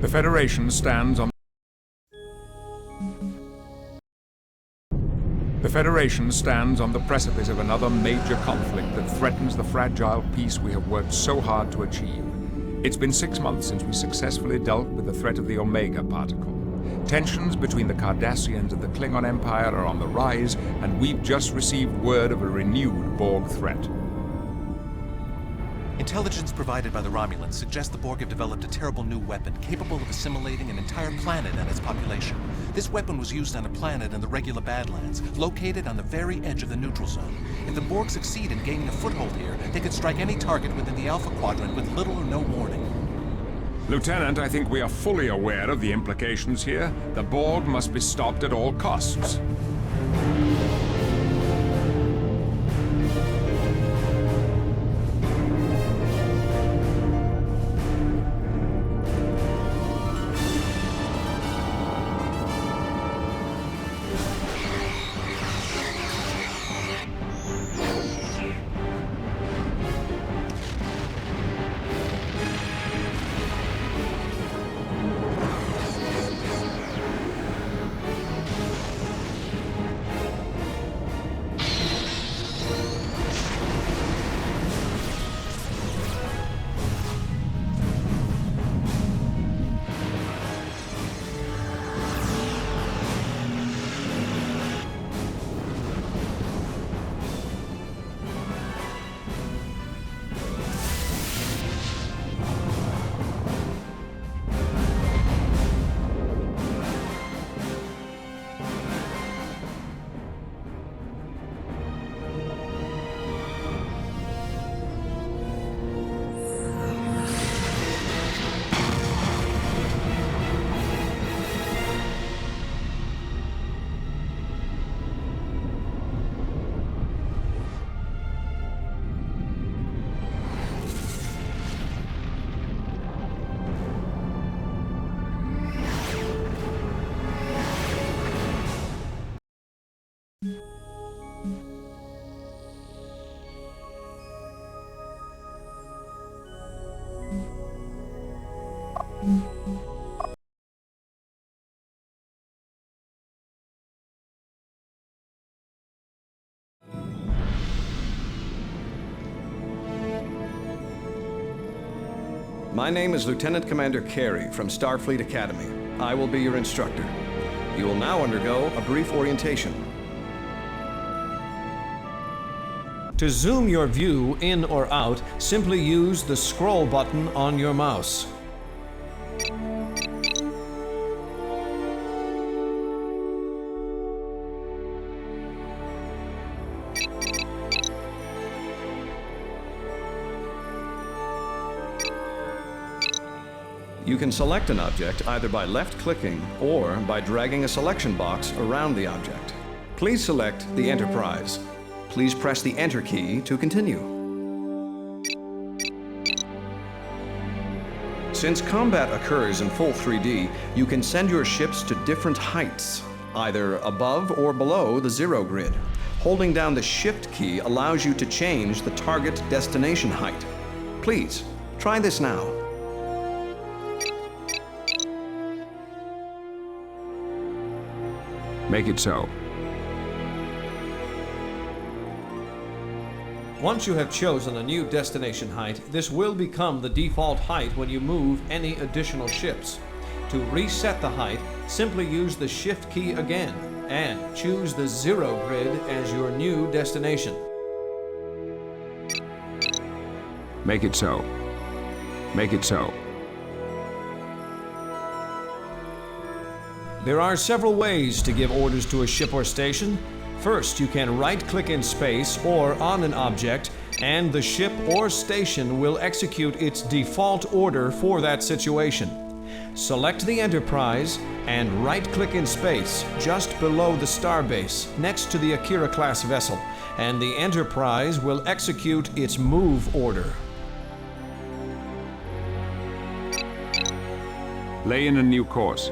The Federation stands on The Federation stands on the precipice of another major conflict that threatens the fragile peace we have worked so hard to achieve. It's been 6 months since we successfully dealt with the threat of the Omega particle. Tensions between the Cardassians and the Klingon Empire are on the rise, and we've just received word of a renewed Borg threat. Intelligence provided by the Romulans suggests the Borg have developed a terrible new weapon capable of assimilating an entire planet and its population. This weapon was used on a planet in the regular Badlands, located on the very edge of the neutral zone. If the Borg succeed in gaining a foothold here, they could strike any target within the Alpha Quadrant with little or no warning. Lieutenant, I think we are fully aware of the implications here. The Borg must be stopped at all costs. My name is Lieutenant Commander Carey from Starfleet Academy. I will be your instructor. You will now undergo a brief orientation. To zoom your view in or out, simply use the scroll button on your mouse. You can select an object either by left-clicking or by dragging a selection box around the object. Please select the Enterprise. Please press the Enter key to continue. Since combat occurs in full 3D, you can send your ships to different heights, either above or below the zero grid. Holding down the Shift key allows you to change the target destination height. Please, try this now. Make it so. Once you have chosen a new destination height, this will become the default height when you move any additional ships. To reset the height, simply use the Shift key again and choose the zero grid as your new destination. Make it so. Make it so. There are several ways to give orders to a ship or station. First, you can right-click in space or on an object, and the ship or station will execute its default order for that situation. Select the Enterprise and right-click in space just below the starbase, next to the Akira-class vessel, and the Enterprise will execute its move order. Lay in a new course.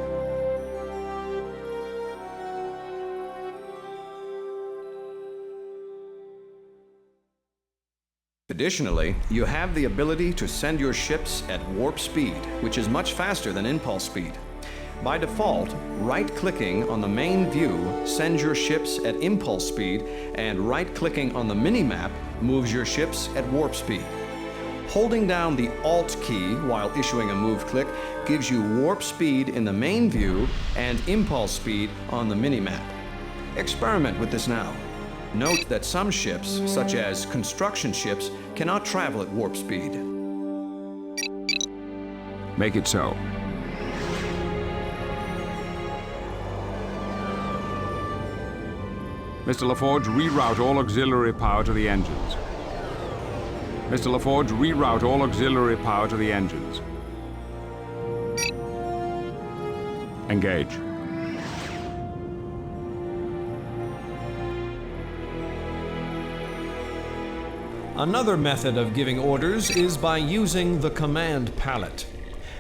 Additionally, you have the ability to send your ships at warp speed, which is much faster than impulse speed. By default, right-clicking on the main view sends your ships at impulse speed, and right-clicking on the minimap moves your ships at warp speed. Holding down the Alt key while issuing a move click gives you warp speed in the main view and impulse speed on the minimap. Experiment with this now. Note that some ships, such as construction ships, cannot travel at warp speed. Make it so. Mr. LaForge, reroute all auxiliary power to the engines. Mr. LaForge, reroute all auxiliary power to the engines. Engage. Another method of giving orders is by using the command palette.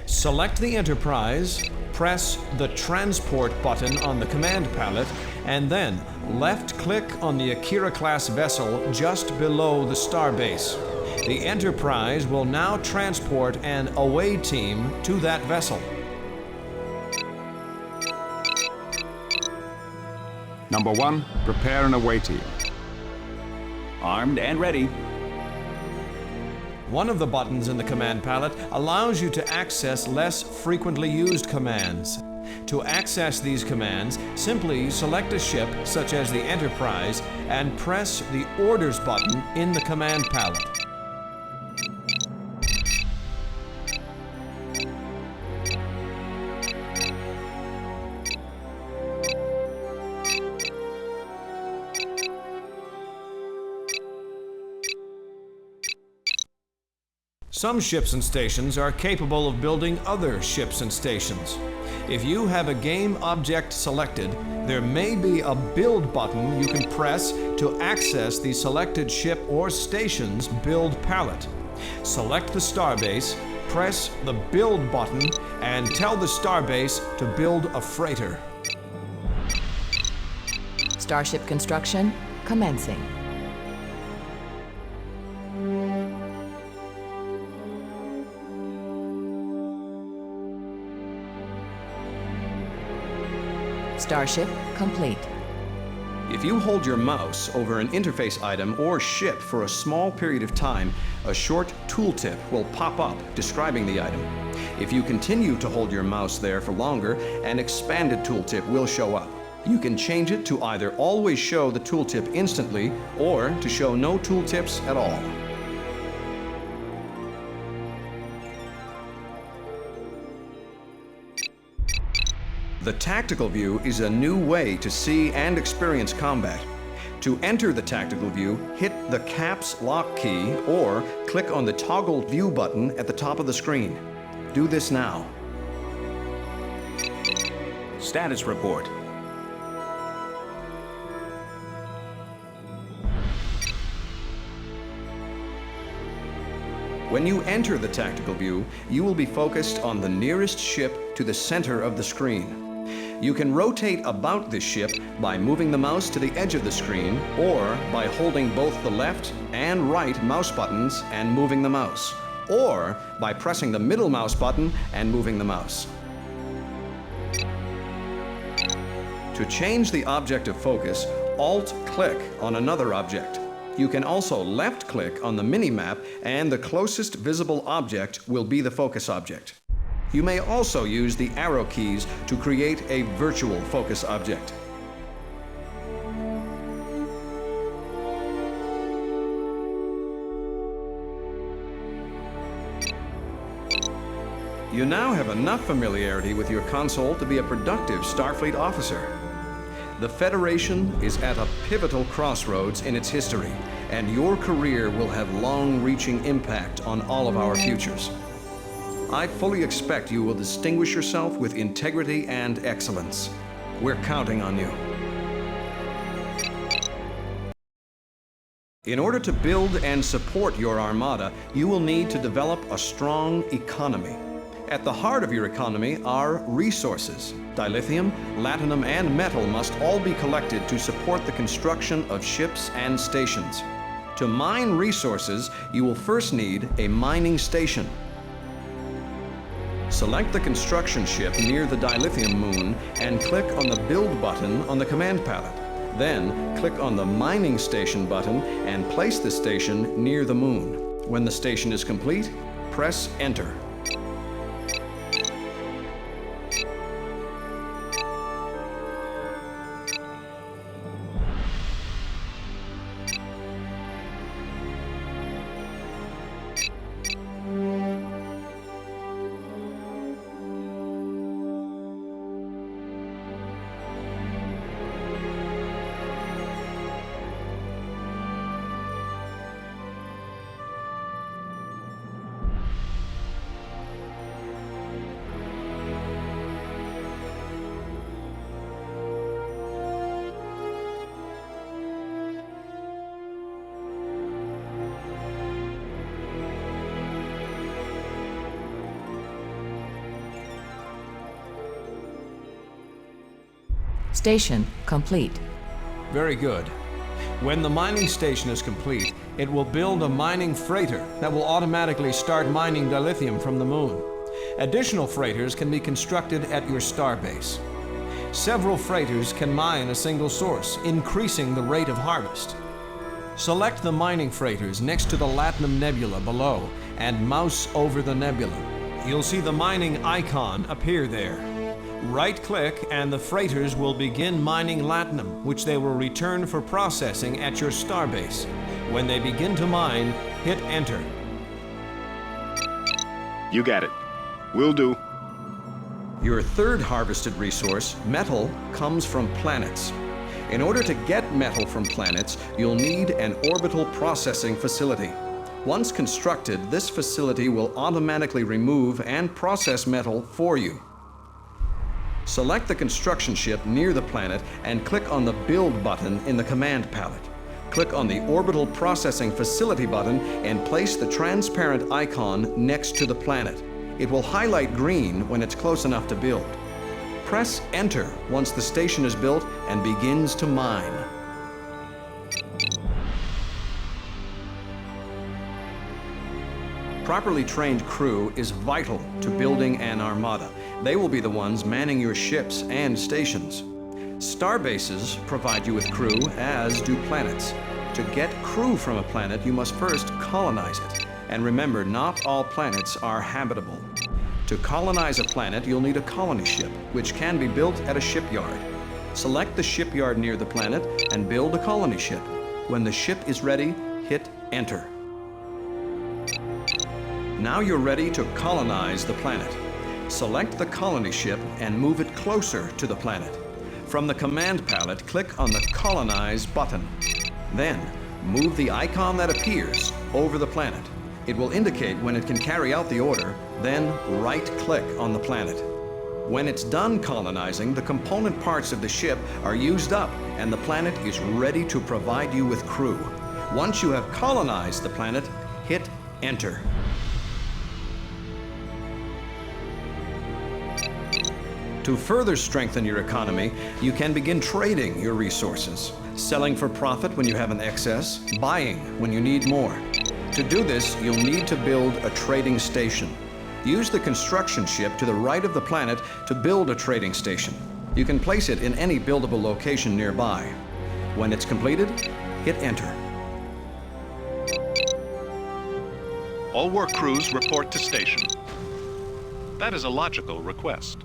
Select the Enterprise, press the Transport button on the command palette, and then left-click on the Akira-class vessel just below the starbase. The Enterprise will now transport an away team to that vessel. Number 1, prepare an away team. Armed and ready. One of the buttons in the command palette allows you to access less frequently used commands. To access these commands, simply select a ship, such as the Enterprise, and press the Orders button in the command palette. Some ships and stations are capable of building other ships and stations. If you have a game object selected, there may be a build button you can press to access the selected ship or station's build palette. Select the starbase, press the build button, and tell the starbase to build a freighter. Starship construction commencing. Starship complete. If you hold your mouse over an interface item or ship for a small period of time, a short tooltip will pop up describing the item. If you continue to hold your mouse there for longer, an expanded tooltip will show up. You can change it to either always show the tooltip instantly or to show no tooltips at all. The tactical view is a new way to see and experience combat. To enter the tactical view, hit the caps lock key or click on the toggle view button at the top of the screen. Do this now. Status report. When you enter the tactical view, you will be focused on the nearest ship to the center of the screen. You can rotate about this ship by moving the mouse to the edge of the screen or by holding both the left and right mouse buttons and moving the mouse, or by pressing the middle mouse button and moving the mouse. To change the object of focus, Alt-click on another object. You can also left-click on the minimap and the closest visible object will be the focus object. You may also use the arrow keys to create a virtual focus object. You now have enough familiarity with your console to be a productive Starfleet officer. The Federation is at a pivotal crossroads in its history, and your career will have long-reaching impact on all of our futures. I fully expect you will distinguish yourself with integrity and excellence. We're counting on you. In order to build and support your Armada, you will need to develop a strong economy. At the heart of your economy are resources. Dilithium, latinum, and metal must all be collected to support the construction of ships and stations. To mine resources, you will first need a mining station. Select the construction ship near the dilithium moon and click on the Build button on the command palette. Then, click on the Mining Station button and place the station near the moon. When the station is complete, press Enter. Station complete. Very good. When the mining station is complete, it will build a mining freighter that will automatically start mining dilithium from the moon. Additional freighters can be constructed at your starbase. Several freighters can mine a single source, increasing the rate of harvest. Select the mining freighters next to the Latinum Nebula below and mouse over the nebula. You'll see the mining icon appear there. Right-click and the freighters will begin mining Latinum, which they will return for processing at your starbase. When they begin to mine, hit Enter. You got it. Will do. Your third harvested resource, metal, comes from planets. In order to get metal from planets, you'll need an orbital processing facility. Once constructed, this facility will automatically remove and process metal for you. Select the construction ship near the planet and click on the Build button in the command palette. Click on the Orbital Processing Facility button and place the transparent icon next to the planet. It will highlight green when it's close enough to build. Press Enter once the station is built and begins to mine. Properly trained crew is vital to building an armada. They will be the ones manning your ships and stations. Starbases provide you with crew, as do planets. To get crew from a planet, you must first colonize it. And remember, not all planets are habitable. To colonize a planet, you'll need a colony ship, which can be built at a shipyard. Select the shipyard near the planet and build a colony ship. When the ship is ready, hit Enter. Now you're ready to colonize the planet. Select the colony ship and move it closer to the planet. From the command palette, click on the Colonize button. Then, move the icon that appears over the planet. It will indicate when it can carry out the order, then right-click on the planet. When it's done colonizing, the component parts of the ship are used up and the planet is ready to provide you with crew. Once you have colonized the planet, hit Enter. To further strengthen your economy, you can begin trading your resources, selling for profit when you have an excess, buying when you need more. To do this, you'll need to build a trading station. Use the construction ship to the right of the planet to build a trading station. You can place it in any buildable location nearby. When it's completed, hit Enter. All work crews report to station. That is a logical request.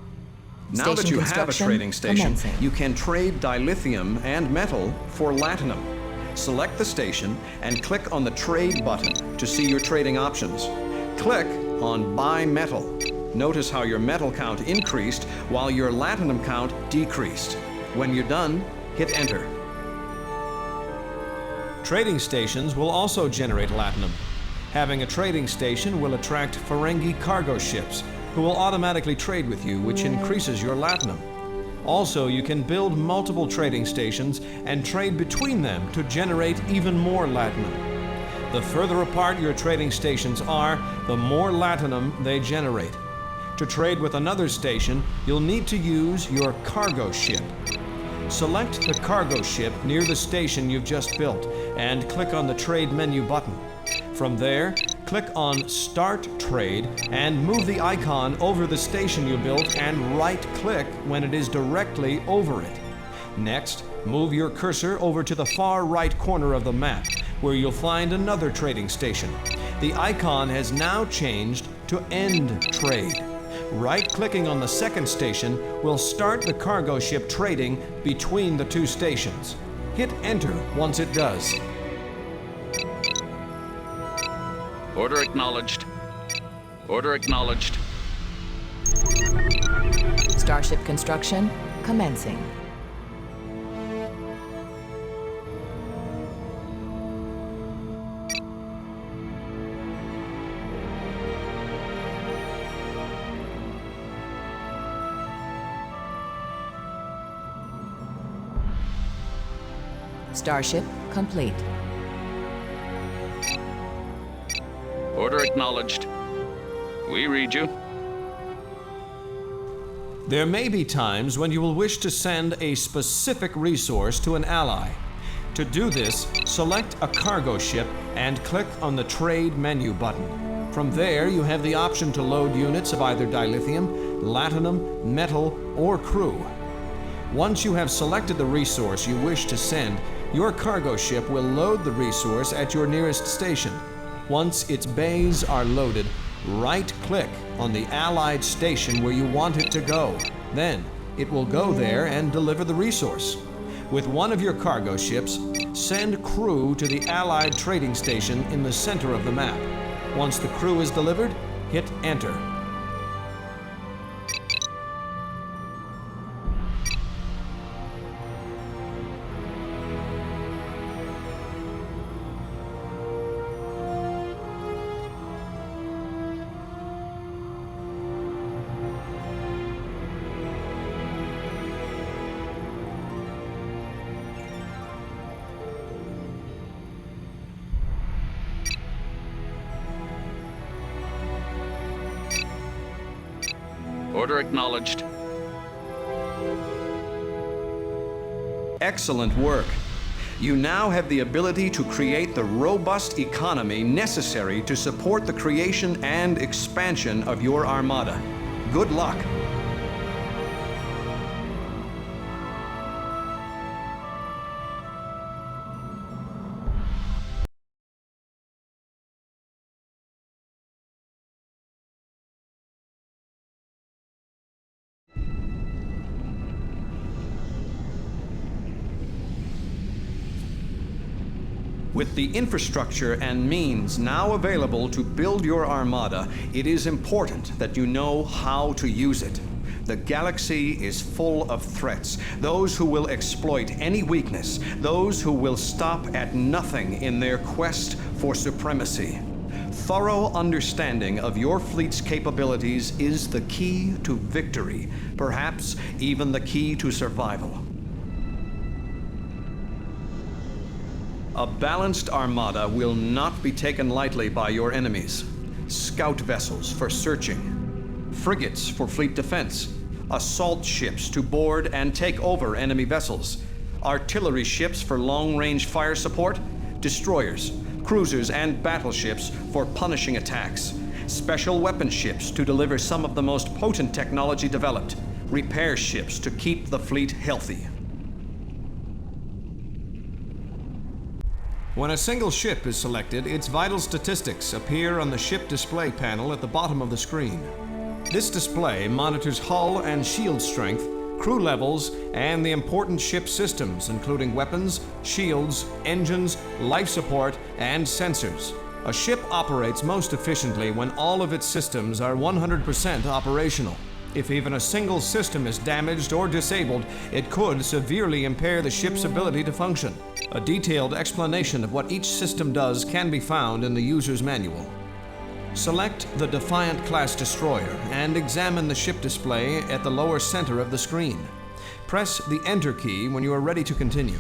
Now that Station you have a construction trading station, commencing. you can trade dilithium and metal for latinum. Select the station and click on the Trade button to see your trading options. Click on Buy Metal. Notice how your metal count increased while your latinum count decreased. When you're done, hit Enter. Trading stations will also generate latinum. Having a trading station will attract Ferengi cargo ships, who will automatically trade with you, which increases your latinum. Also, you can build multiple trading stations and trade between them to generate even more latinum. The further apart your trading stations are, the more latinum they generate. To trade with another station, you'll need to use your cargo ship. Select the cargo ship near the station you've just built and click on the Trade menu button. From there, click on Start Trade and move the icon over the station you built and right-click when it is directly over it. Next, move your cursor over to the far right corner of the map, where you'll find another trading station. The icon has now changed to End Trade. Right-clicking on the second station will start the cargo ship trading between the two stations. Hit Enter once it does. Order acknowledged. Order acknowledged. Starship construction commencing. Starship complete. Order acknowledged. We read you. There may be times when you will wish to send a specific resource to an ally. To do this, select a cargo ship and click on the Trade menu button. From there, you have the option to load units of either dilithium, latinum, metal, or crew. Once you have selected the resource you wish to send, your cargo ship will load the resource at your nearest station. Once its bays are loaded, right-click on the Allied station where you want it to go. Then, it will go there and deliver the resource. With one of your cargo ships, send crew to the Allied trading station in the center of the map. Once the crew is delivered, hit Enter. Order acknowledged. Excellent work. You now have the ability to create the robust economy necessary to support the creation and expansion of your Armada. Good luck. With the infrastructure and means now available to build your Armada, it is important that you know how to use it. The galaxy is full of threats, those who will exploit any weakness, those who will stop at nothing in their quest for supremacy. Thorough understanding of your fleet's capabilities is the key to victory, perhaps even the key to survival. A balanced Armada will not be taken lightly by your enemies. Scout vessels for searching, frigates for fleet defense, assault ships to board and take over enemy vessels, artillery ships for long-range fire support, destroyers, cruisers, and battleships for punishing attacks, special weapon ships to deliver some of the most potent technology developed, repair ships to keep the fleet healthy. When a single ship is selected, its vital statistics appear on the ship display panel at the bottom of the screen. This display monitors hull and shield strength, crew levels, and the important ship systems, including weapons, shields, engines, life support, and sensors. A ship operates most efficiently when all of its systems are 100% operational. If even a single system is damaged or disabled, it could severely impair the ship's ability to function. A detailed explanation of what each system does can be found in the user's manual. Select the Defiant class destroyer and examine the ship display at the lower center of the screen. Press the Enter key when you are ready to continue.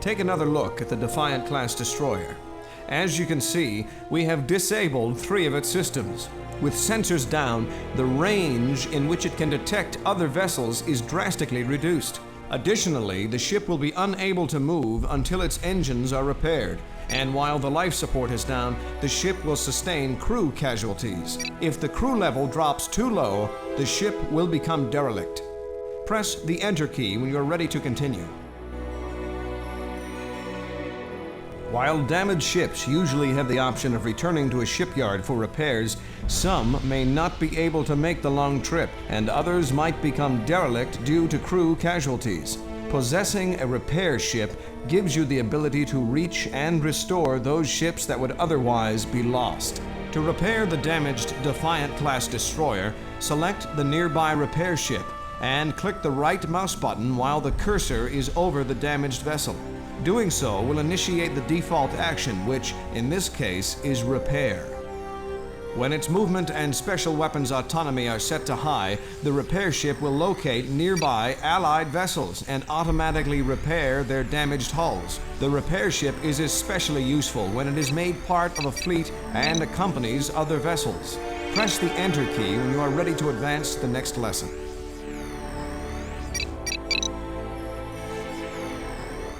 Take another look at the Defiant class destroyer. As you can see, we have disabled 3 of its systems. With sensors down, the range in which it can detect other vessels is drastically reduced. Additionally, the ship will be unable to move until its engines are repaired, and while the life support is down, the ship will sustain crew casualties. If the crew level drops too low, the ship will become derelict. Press the Enter key when you're ready to continue. While damaged ships usually have the option of returning to a shipyard for repairs, some may not be able to make the long trip, and others might become derelict due to crew casualties. Possessing a repair ship gives you the ability to reach and restore those ships that would otherwise be lost. To repair the damaged Defiant-class destroyer, select the nearby repair ship and click the right mouse button while the cursor is over the damaged vessel. Doing so will initiate the default action, which, in this case, is repair. When its movement and special weapons autonomy are set to high, the repair ship will locate nearby Allied vessels and automatically repair their damaged hulls. The repair ship is especially useful when it is made part of a fleet and accompanies other vessels. Press the Enter key when you are ready to advance to the next lesson.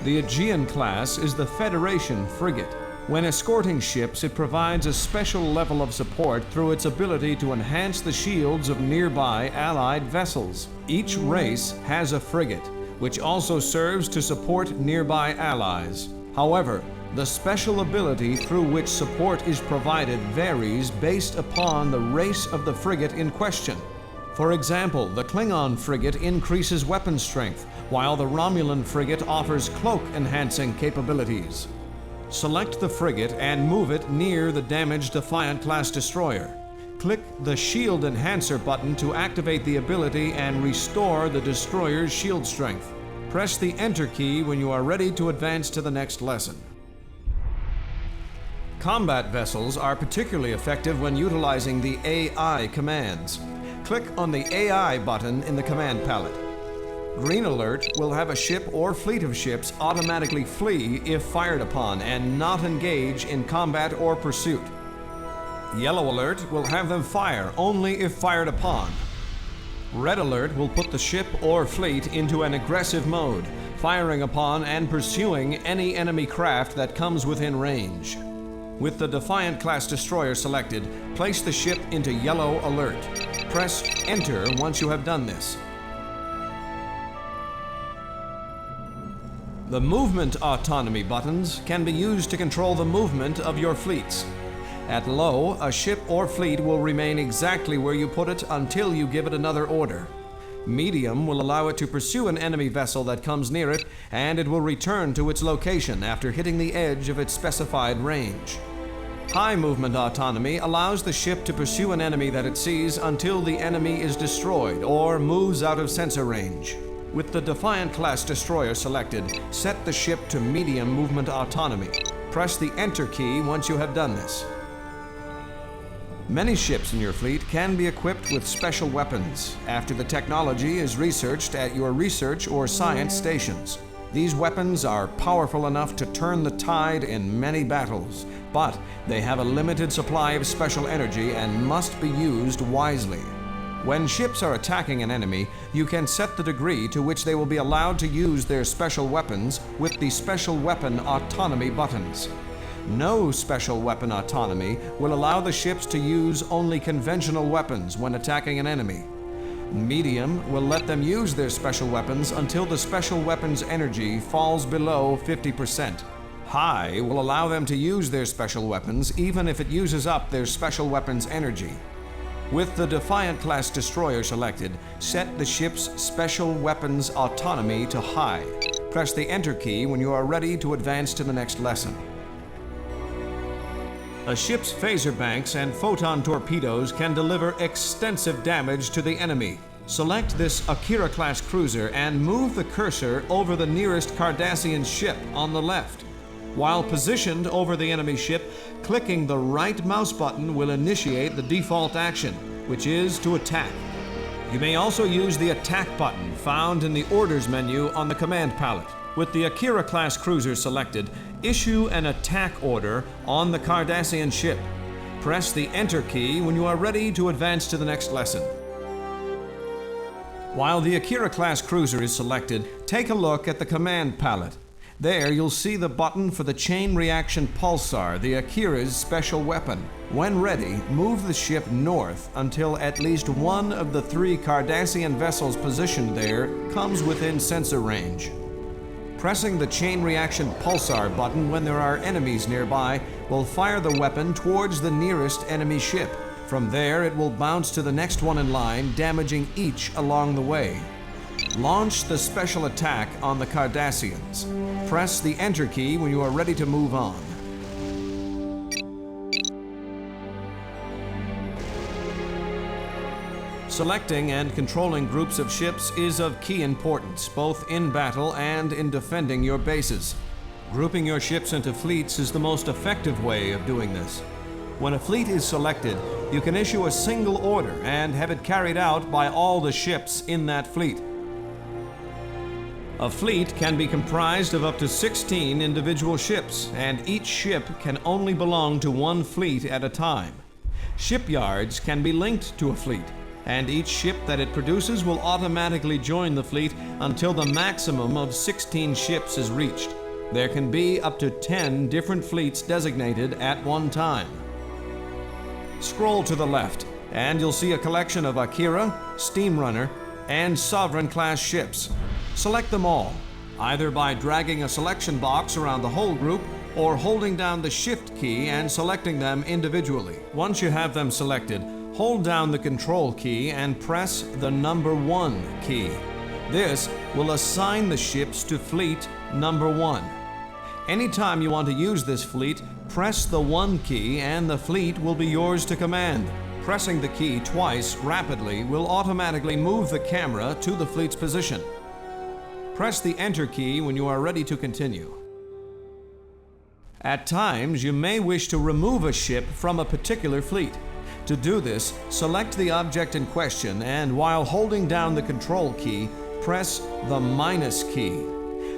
The Aegean class is the Federation frigate. When escorting ships, it provides a special level of support through its ability to enhance the shields of nearby Allied vessels. Each race has a frigate, which also serves to support nearby allies. However, the special ability through which support is provided varies based upon the race of the frigate in question. For example, the Klingon frigate increases weapon strength, while the Romulan frigate offers cloak-enhancing capabilities. Select the frigate and move it near the damaged Defiant-class destroyer. Click the Shield Enhancer button to activate the ability and restore the destroyer's shield strength. Press the Enter key when you are ready to advance to the next lesson. Combat vessels are particularly effective when utilizing the AI commands. Click on the AI button in the command palette. Green Alert will have a ship or fleet of ships automatically flee if fired upon and not engage in combat or pursuit. Yellow Alert will have them fire only if fired upon. Red Alert will put the ship or fleet into an aggressive mode, firing upon and pursuing any enemy craft that comes within range. With the Defiant-class destroyer selected, place the ship into Yellow Alert. Press Enter once you have done this. The Movement Autonomy buttons can be used to control the movement of your fleets. At low, a ship or fleet will remain exactly where you put it until you give it another order. Medium will allow it to pursue an enemy vessel that comes near it, and it will return to its location after hitting the edge of its specified range. High movement autonomy allows the ship to pursue an enemy that it sees until the enemy is destroyed or moves out of sensor range. With the Defiant-class destroyer selected, set the ship to medium movement autonomy. Press the Enter key once you have done this. Many ships in your fleet can be equipped with special weapons after the technology is researched at your research or science stations. These weapons are powerful enough to turn the tide in many battles, but they have a limited supply of special energy and must be used wisely. When ships are attacking an enemy, you can set the degree to which they will be allowed to use their special weapons with the Special Weapon Autonomy buttons. No special weapon autonomy will allow the ships to use only conventional weapons when attacking an enemy. Medium will let them use their special weapons until the special weapon's energy falls below 50%. High will allow them to use their special weapons even if it uses up their special weapon's energy. With the Defiant-class destroyer selected, set the ship's special weapons autonomy to high. Press the Enter key when you are ready to advance to the next lesson. A ship's phaser banks and photon torpedoes can deliver extensive damage to the enemy. Select this Akira-class cruiser and move the cursor over the nearest Cardassian ship on the left. While positioned over the enemy ship, clicking the right mouse button will initiate the default action, which is to attack. You may also use the Attack button found in the Orders menu on the command palette. With the Akira-class cruiser selected, issue an attack order on the Cardassian ship. Press the Enter key when you are ready to advance to the next lesson. While the Akira-class cruiser is selected, take a look at the command palette. There you'll see the button for the Chain Reaction Pulsar, the Akira's special weapon. When ready, move the ship north until at least one of the 3 Cardassian vessels positioned there comes within sensor range. Pressing the Chain Reaction Pulsar button when there are enemies nearby will fire the weapon towards the nearest enemy ship. From there, it will bounce to the next one in line, damaging each along the way. Launch the special attack on the Cardassians. Press the Enter key when you are ready to move on. Selecting and controlling groups of ships is of key importance, both in battle and in defending your bases. Grouping your ships into fleets is the most effective way of doing this. When a fleet is selected, you can issue a single order and have it carried out by all the ships in that fleet. A fleet can be comprised of up to 16 individual ships, and each ship can only belong to one fleet at a time. Shipyards can be linked to a fleet, and each ship that it produces will automatically join the fleet until the maximum of 16 ships is reached. There can be up to 10 different fleets designated at one time. Scroll to the left, and you'll see a collection of Akira, Steamrunner, and Sovereign-class ships. Select them all, either by dragging a selection box around the whole group or holding down the Shift key and selecting them individually. Once you have them selected, hold down the Control key and press the number 1 key. This will assign the ships to fleet number 1. Anytime you want to use this fleet, press the 1 key and the fleet will be yours to command. Pressing the key twice rapidly will automatically move the camera to the fleet's position. Press the Enter key when you are ready to continue. At times, you may wish to remove a ship from a particular fleet. To do this, select the object in question and while holding down the Control key, press the minus key.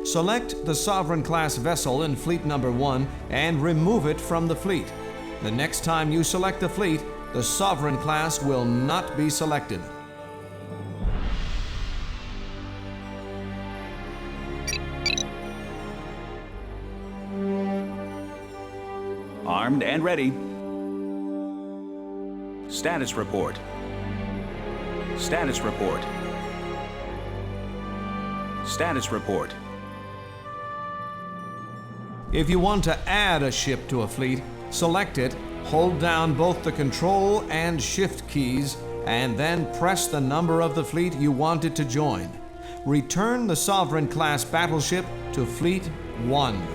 Select the Sovereign-class vessel in fleet number 1 and remove it from the fleet. The next time you select the fleet, the Sovereign class will not be selected. Armed and ready. Status report. Status report. Status report. If you want to add a ship to a fleet, select it, hold down both the Control and Shift keys, and then press the number of the fleet you want it to join. Return the Sovereign-class battleship to Fleet 1.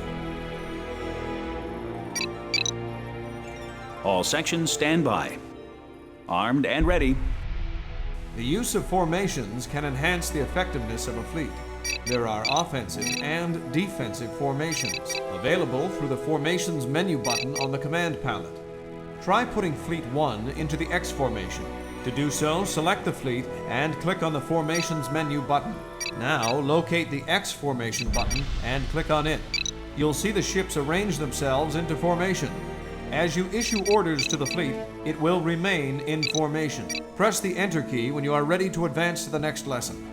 All sections stand by. Armed and ready. The use of formations can enhance the effectiveness of a fleet. There are offensive and defensive formations, available through the Formations menu button on the command palette. Try putting Fleet 1 into the X formation. To do so, select the fleet and click on the Formations menu button. Now, locate the X formation button and click on it. You'll see the ships arrange themselves into formation. As you issue orders to the fleet, it will remain in formation. Press the Enter key when you are ready to advance to the next lesson.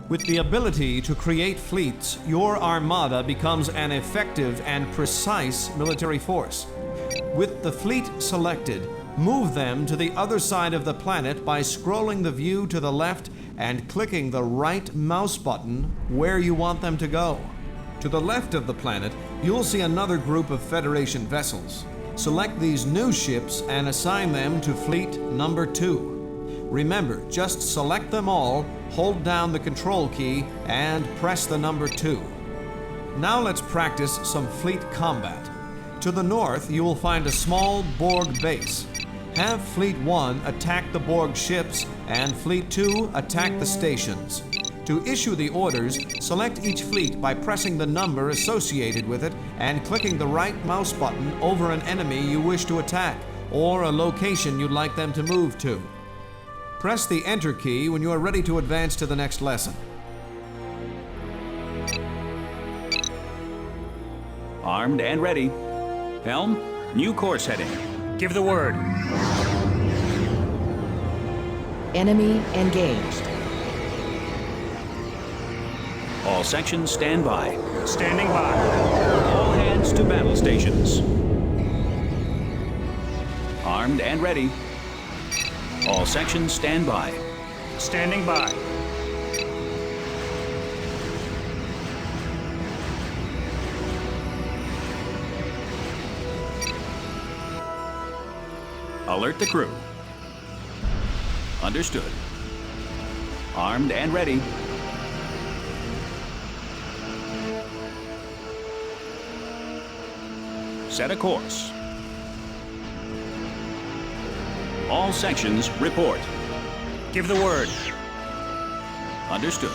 With the ability to create fleets, your Armada becomes an effective and precise military force. With the fleet selected, move them to the other side of the planet by scrolling the view to the left and clicking the right mouse button where you want them to go. To the left of the planet, you'll see another group of Federation vessels. Select these new ships and assign them to Fleet number 2. Remember, just select them all, hold down the Control key, and press the number 2. Now let's practice some fleet combat. To the north, you will find a small Borg base. Have Fleet 1 attack the Borg ships, and Fleet 2 attack the stations. To issue the orders, select each fleet by pressing the number associated with it and clicking the right mouse button over an enemy you wish to attack, or a location you'd like them to move to. Press the Enter key when you are ready to advance to the next lesson. Armed and ready. Helm, new course heading. Give the word. Enemy engaged. All sections stand by. Standing by. All hands to battle stations. Armed and ready. All sections stand by. Standing by. Alert the crew. Understood. Armed and ready. Set a course. All sections report. Give the word. Understood.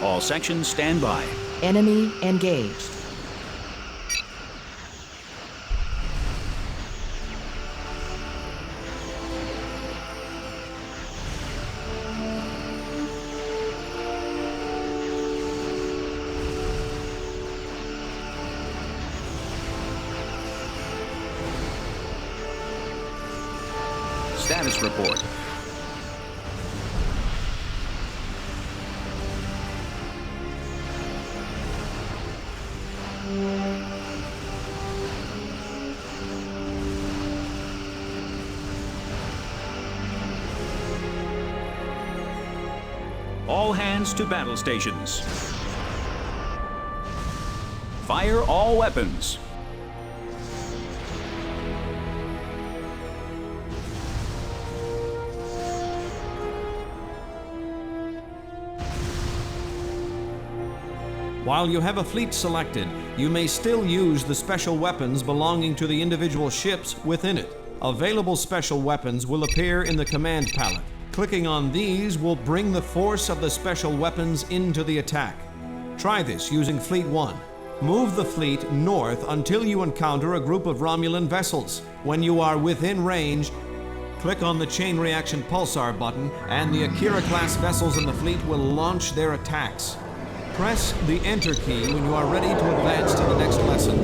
All sections stand by. Enemy engaged. Status report. All hands to battle stations. Fire all weapons. While you have a fleet selected, you may still use the special weapons belonging to the individual ships within it. Available special weapons will appear in the command palette. Clicking on these will bring the force of the special weapons into the attack. Try this using Fleet 1. Move the fleet north until you encounter a group of Romulan vessels. When you are within range, click on the Chain Reaction Pulsar button and the Akira-class vessels in the fleet will launch their attacks. Press the Enter key when you are ready to advance to the next lesson.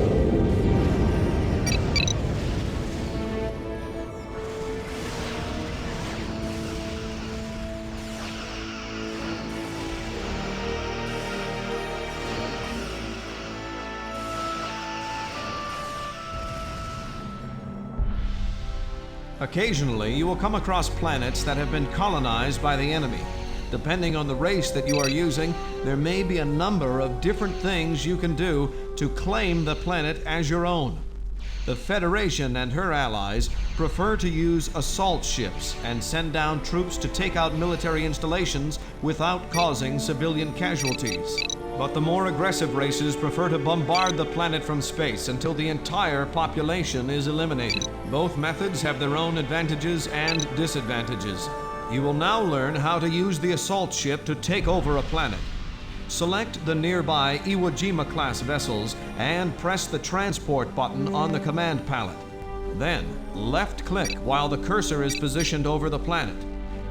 Occasionally, you will come across planets that have been colonized by the enemy. Depending on the race that you are using, there may be a number of different things you can do to claim the planet as your own. The Federation and her allies prefer to use assault ships and send down troops to take out military installations without causing civilian casualties. But the more aggressive races prefer to bombard the planet from space until the entire population is eliminated. Both methods have their own advantages and disadvantages. You will now learn how to use the assault ship to take over a planet. Select the nearby Iwo Jima-class vessels and press the transport button on the command palette. Then, left-click while the cursor is positioned over the planet.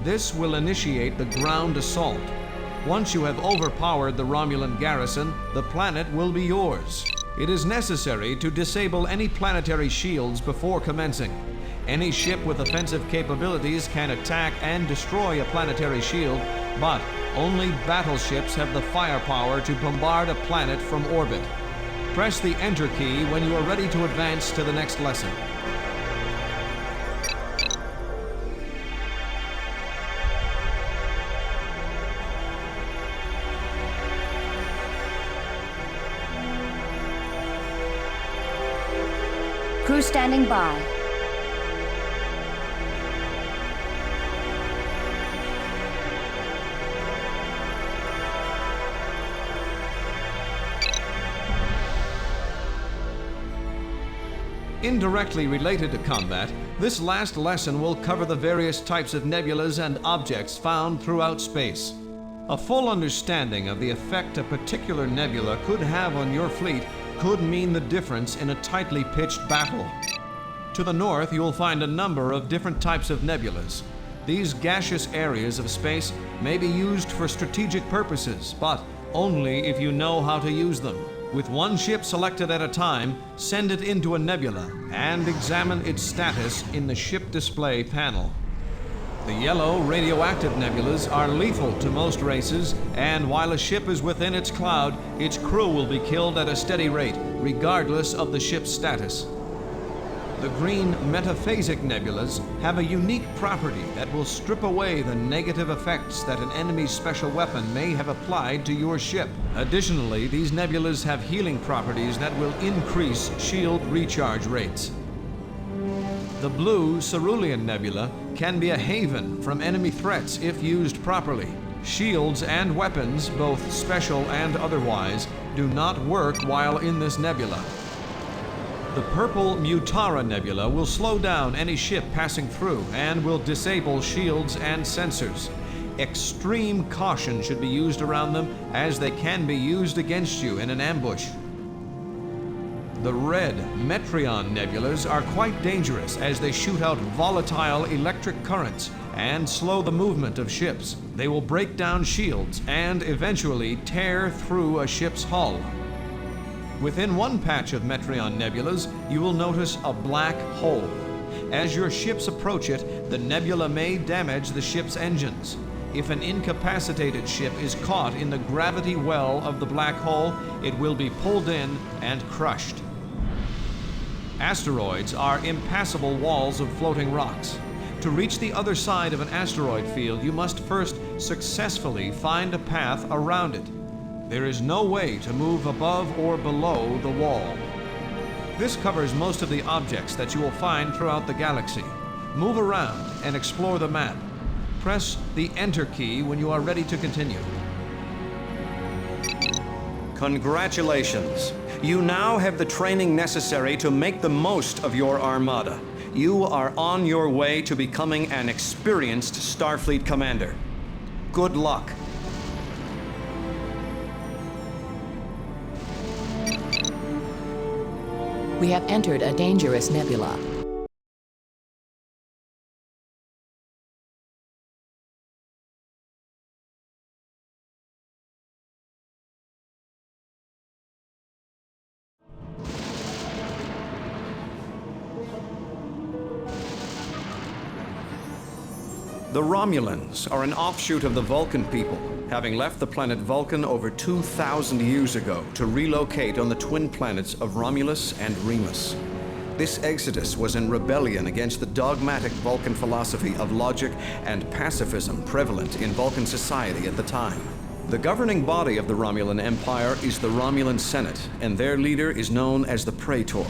This will initiate the ground assault. Once you have overpowered the Romulan garrison, the planet will be yours. It is necessary to disable any planetary shields before commencing. Any ship with offensive capabilities can attack and destroy a planetary shield, but only battleships have the firepower to bombard a planet from orbit. Press the Enter key when you are ready to advance to the next lesson. Crew standing by. Indirectly related to combat, this last lesson will cover the various types of nebulas and objects found throughout space. A full understanding of the effect a particular nebula could have on your fleet could mean the difference in a tightly pitched battle. To the north, you'll find a number of different types of nebulas. These gaseous areas of space may be used for strategic purposes, but only if you know how to use them. With one ship selected at a time, send it into a nebula and examine its status in the ship display panel. The yellow radioactive nebulas are lethal to most races, and while a ship is within its cloud, its crew will be killed at a steady rate, regardless of the ship's status. The green metaphasic nebulas have a unique property that will strip away the negative effects that an enemy's special weapon may have applied to your ship. Additionally, these nebulas have healing properties that will increase shield recharge rates. The blue Cerulean Nebula can be a haven from enemy threats if used properly. Shields and weapons, both special and otherwise, do not work while in this nebula. The purple Mutara Nebula will slow down any ship passing through and will disable shields and sensors. Extreme caution should be used around them, as they can be used against you in an ambush. The red Metreon nebulas are quite dangerous, as they shoot out volatile electric currents and slow the movement of ships. They will break down shields and eventually tear through a ship's hull. Within one patch of Metreon nebulas, you will notice a black hole. As your ships approach it, the nebula may damage the ship's engines. If an incapacitated ship is caught in the gravity well of the black hole, it will be pulled in and crushed. Asteroids are impassable walls of floating rocks. To reach the other side of an asteroid field, you must first successfully find a path around it. There is no way to move above or below the wall. This covers most of the objects that you will find throughout the galaxy. Move around and explore the map. Press the Enter key when you are ready to continue. Congratulations! You now have the training necessary to make the most of your Armada. You are on your way to becoming an experienced Starfleet commander. Good luck! We have entered a dangerous nebula. The Romulans are an offshoot of the Vulcan people, having left the planet Vulcan over 2,000 years ago to relocate on the twin planets of Romulus and Remus. This exodus was in rebellion against the dogmatic Vulcan philosophy of logic and pacifism prevalent in Vulcan society at the time. The governing body of the Romulan Empire is the Romulan Senate, and their leader is known as the Praetor.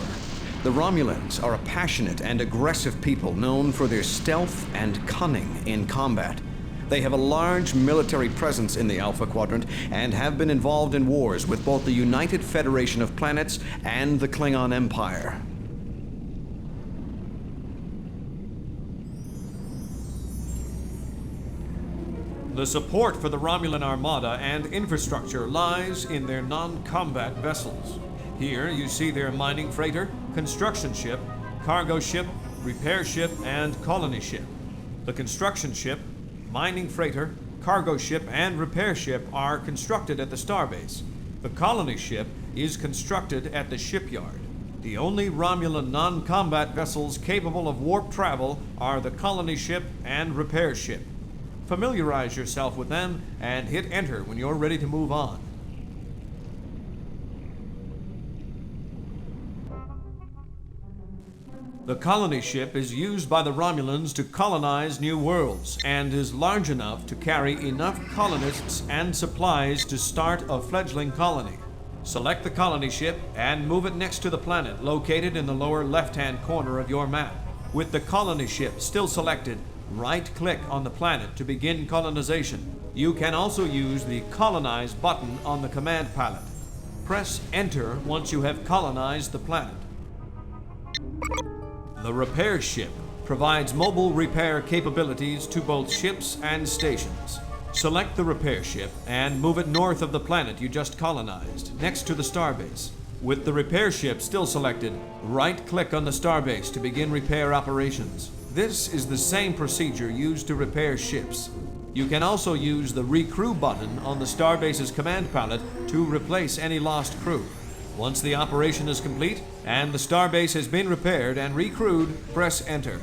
The Romulans are a passionate and aggressive people known for their stealth and cunning in combat. They have a large military presence in the Alpha Quadrant and have been involved in wars with both the United Federation of Planets and the Klingon Empire. The support for the Romulan Armada and infrastructure lies in their non-combat vessels. Here you see their mining freighter, construction ship, cargo ship, repair ship, and colony ship. The construction ship, mining freighter, cargo ship, and repair ship are constructed at the starbase. The colony ship is constructed at the shipyard. The only Romulan non-combat vessels capable of warp travel are the colony ship and repair ship. Familiarize yourself with them and hit enter when you're ready to move on. The colony ship is used by the Romulans to colonize new worlds and is large enough to carry enough colonists and supplies to start a fledgling colony. Select the colony ship and move it next to the planet located in the lower left-hand corner of your map. With the colony ship still selected, right-click on the planet to begin colonization. You can also use the Colonize button on the command palette. Press Enter once you have colonized the planet. The repair ship provides mobile repair capabilities to both ships and stations. Select the repair ship and move it north of the planet you just colonized, next to the starbase. With the repair ship still selected, right-click on the starbase to begin repair operations. This is the same procedure used to repair ships. You can also use the Recrew button on the starbase's command palette to replace any lost crew. Once the operation is complete and the starbase has been repaired and recrewed, press Enter.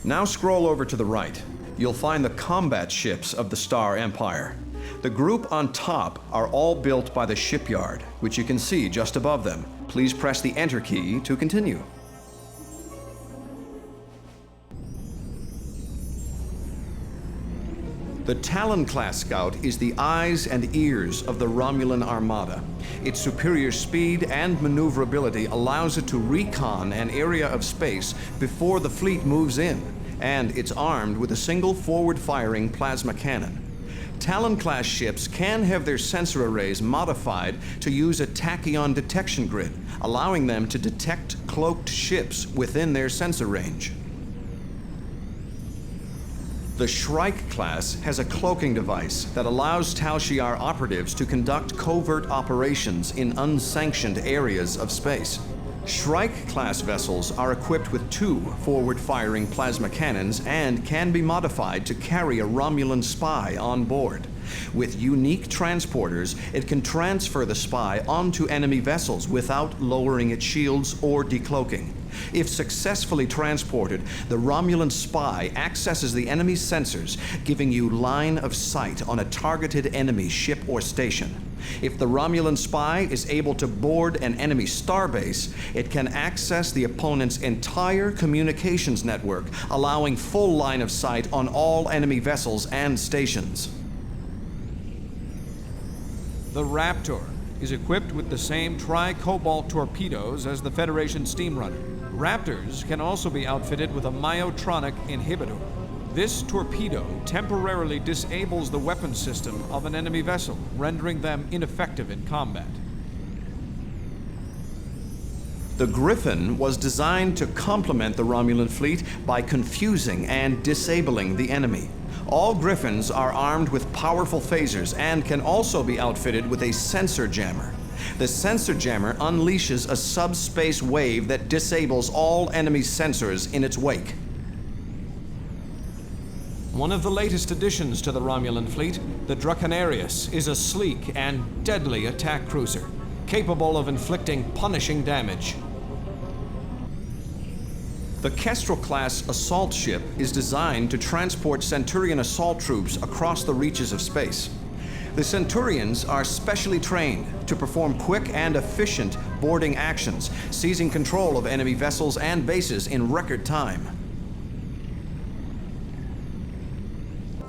Now scroll over to the right. You'll find the combat ships of the Star Empire. The group on top are all built by the shipyard, which you can see just above them. Please press the Enter key to continue. The Talon-class scout is the eyes and ears of the Romulan Armada. Its superior speed and maneuverability allows it to recon an area of space before the fleet moves in, and it's armed with a single forward-firing plasma cannon. Talon-class ships can have their sensor arrays modified to use a tachyon detection grid, allowing them to detect cloaked ships within their sensor range. The Shrike class has a cloaking device that allows Tal Shiar operatives to conduct covert operations in unsanctioned areas of space. Shrike class vessels are equipped with 2 forward-firing plasma cannons and can be modified to carry a Romulan spy on board. With unique transporters, it can transfer the spy onto enemy vessels without lowering its shields or decloaking. If successfully transported, the Romulan spy accesses the enemy's sensors, giving you line of sight on a targeted enemy ship or station. If the Romulan spy is able to board an enemy starbase, it can access the opponent's entire communications network, allowing full line of sight on all enemy vessels and stations. The Raptor is equipped with the same tri-cobalt torpedoes as the Federation Steamrunner. Raptors can also be outfitted with a myotronic inhibitor. This torpedo temporarily disables the weapon system of an enemy vessel, rendering them ineffective in combat. The Griffin was designed to complement the Romulan fleet by confusing and disabling the enemy. All Griffins are armed with powerful phasers and can also be outfitted with a sensor jammer. The sensor jammer unleashes a subspace wave that disables all enemy sensors in its wake. One of the latest additions to the Romulan fleet, the Draconarius, is a sleek and deadly attack cruiser, capable of inflicting punishing damage. The Kestrel-class assault ship is designed to transport Centurion assault troops across the reaches of space. The Centurions are specially trained to perform quick and efficient boarding actions, seizing control of enemy vessels and bases in record time.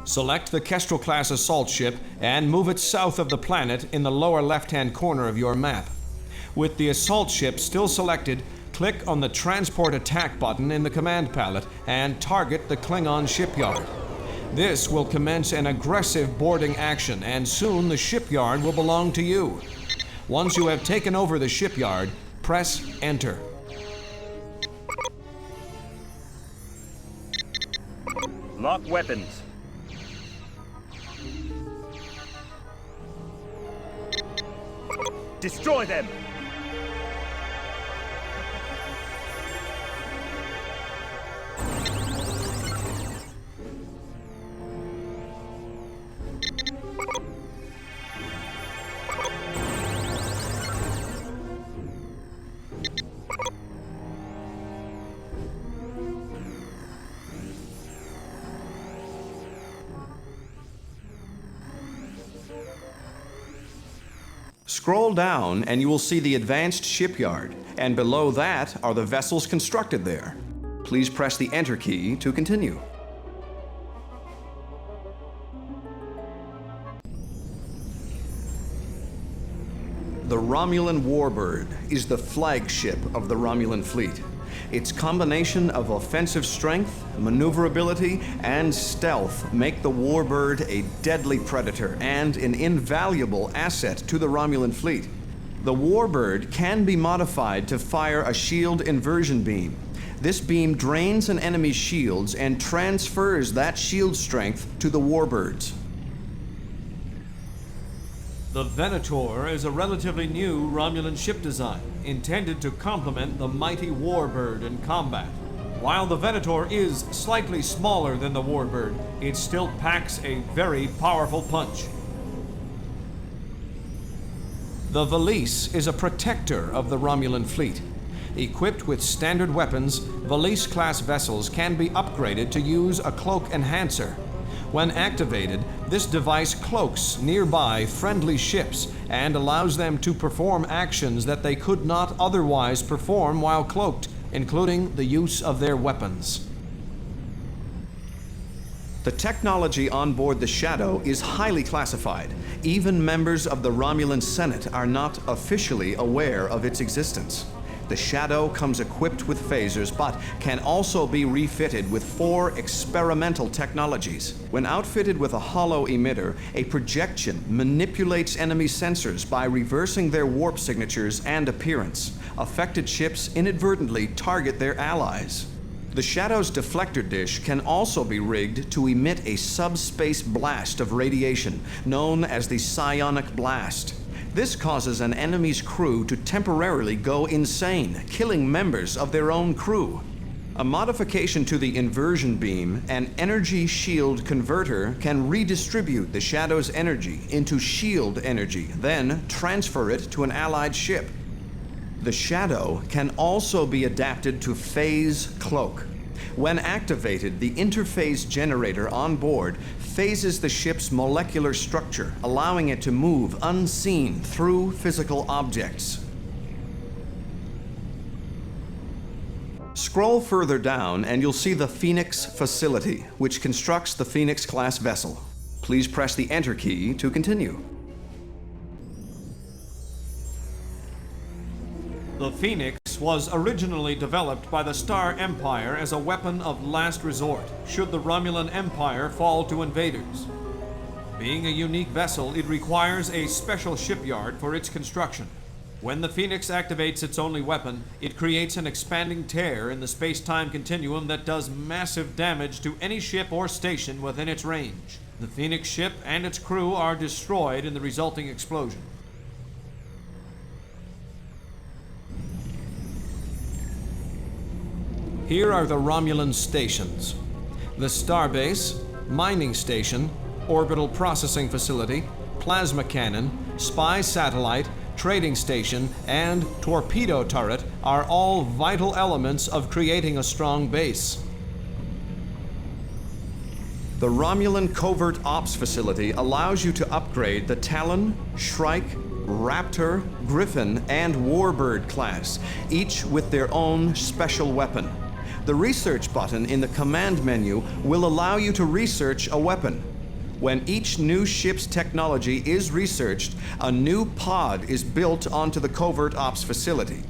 Select the Kestrel-class assault ship and move it south of the planet in the lower left-hand corner of your map. With the assault ship still selected, click on the Transport Attack button in the command palette and target the Klingon shipyard. This will commence an aggressive boarding action, and soon the shipyard will belong to you. Once you have taken over the shipyard, press Enter. Lock weapons. Destroy them! Scroll down and you will see the advanced shipyard, and below that are the vessels constructed there. Please press the Enter key to continue. The Romulan Warbird is the flagship of the Romulan fleet. Its combination of offensive strength, maneuverability, and stealth make the Warbird a deadly predator and an invaluable asset to the Romulan fleet. The Warbird can be modified to fire a shield inversion beam. This beam drains an enemy's shields and transfers that shield strength to the Warbirds. The The Venator is a relatively new Romulan ship design, intended to complement the mighty Warbird in combat. While the Venator is slightly smaller than the Warbird, it still packs a very powerful punch. The Valise is a protector of the Romulan fleet. Equipped with standard weapons, Valise-class vessels can be upgraded to use a cloak enhancer. When activated, this device cloaks nearby friendly ships and allows them to perform actions that they could not otherwise perform while cloaked, including the use of their weapons. The technology on board the Shadow is highly classified. Even members of the Romulan Senate are not officially aware of its existence. The Shadow comes equipped with phasers, but can also be refitted with 4 experimental technologies. When outfitted with a hollow emitter, a projection manipulates enemy sensors by reversing their warp signatures and appearance. Affected ships inadvertently target their allies. The Shadow's deflector dish can also be rigged to emit a subspace blast of radiation, known as the psionic blast. This causes an enemy's crew to temporarily go insane, killing members of their own crew. A modification to the inversion beam, an energy shield converter, can redistribute the Shadow's energy into shield energy, then transfer it to an allied ship. The Shadow can also be adapted to phase cloak. When activated, the interphase generator on board phases the ship's molecular structure, allowing it to move unseen through physical objects. Scroll further down and you'll see the Phoenix facility, which constructs the Phoenix-class vessel. Please press the Enter key to continue. The Phoenix was originally developed by the Star Empire as a weapon of last resort, should the Romulan Empire fall to invaders. Being a unique vessel, it requires a special shipyard for its construction. When the Phoenix activates its only weapon, it creates an expanding tear in the space-time continuum that does massive damage to any ship or station within its range. The Phoenix ship and its crew are destroyed in the resulting explosion. Here are the Romulan stations: the Starbase, Mining Station, Orbital Processing Facility, Plasma Cannon, Spy Satellite, Trading Station, and Torpedo Turret are all vital elements of creating a strong base. The Romulan Covert Ops Facility allows you to upgrade the Talon, Shrike, Raptor, Griffin, and Warbird class, each with their own special weapon. The research button in the command menu will allow you to research a weapon. When each new ship's technology is researched, a new pod is built onto the Covert Ops facility.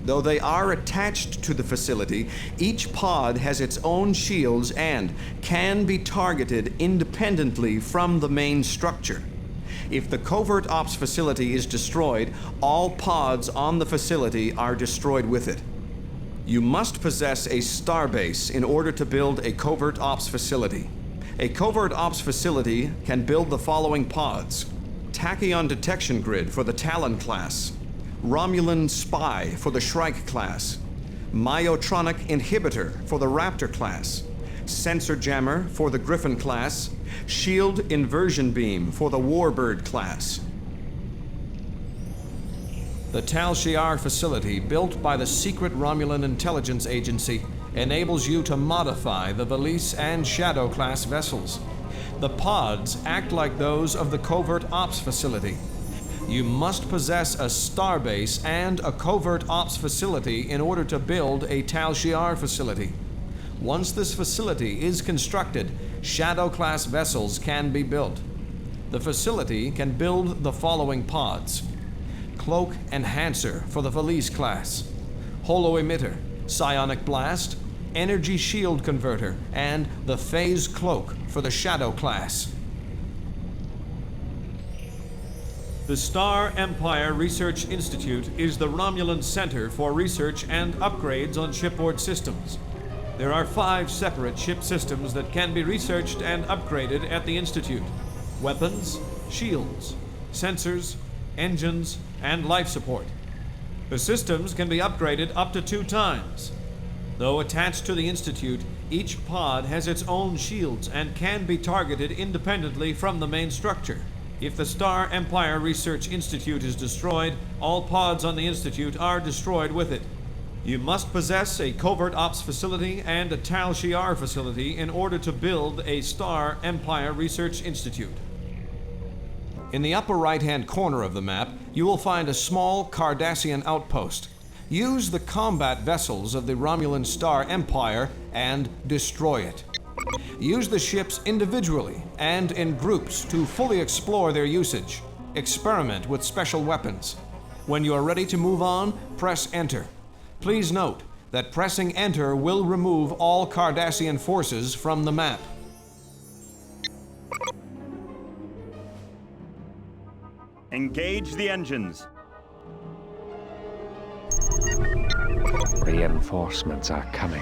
Though they are attached to the facility, each pod has its own shields and can be targeted independently from the main structure. If the Covert Ops facility is destroyed, all pods on the facility are destroyed with it. You must possess a starbase in order to build a Covert Ops facility. A Covert Ops facility can build the following pods: Tachyon Detection Grid for the Talon class, Romulan Spy for the Shrike class, Myotronic Inhibitor for the Raptor class, Sensor Jammer for the Griffin class, Shield Inversion Beam for the Warbird class. The Tal Shiar facility, built by the secret Romulan intelligence agency, enables you to modify the Valise and Shadow class vessels. The pods act like those of the Covert Ops facility. You must possess a starbase and a Covert Ops facility in order to build a Tal Shiar facility. Once this facility is constructed, Shadow class vessels can be built. The facility can build the following pods: Cloak Enhancer for the Valise class, Holo Emitter, Psionic Blast, Energy Shield Converter, and the Phase Cloak for the Shadow class. The Star Empire Research Institute is the Romulan Center for Research and Upgrades on shipboard systems. There are 5 separate ship systems that can be researched and upgraded at the Institute: weapons, shields, sensors, engines, and life support. The systems can be upgraded up to 2 times. Though attached to the Institute, each pod has its own shields and can be targeted independently from the main structure. If the Star Empire Research Institute is destroyed, all pods on the Institute are destroyed with it. You must possess a covert ops facility and a Tal Shiar facility in order to build a Star Empire Research Institute. In the upper right-hand corner of the map, you will find a small Cardassian outpost. Use the combat vessels of the Romulan Star Empire and destroy it. Use the ships individually and in groups to fully explore their usage. Experiment with special weapons. When you are ready to move on, press Enter. Please note that pressing Enter will remove all Cardassian forces from the map. Engage the engines. Reinforcements are coming.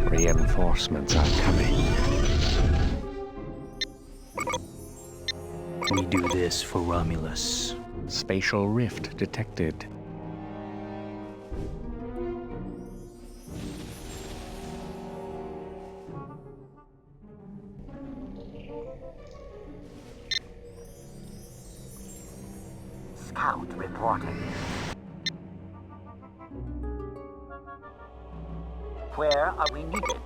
Reinforcements are coming. We do this for Romulus. Spatial rift detected. Scout reporting. Where are we needed?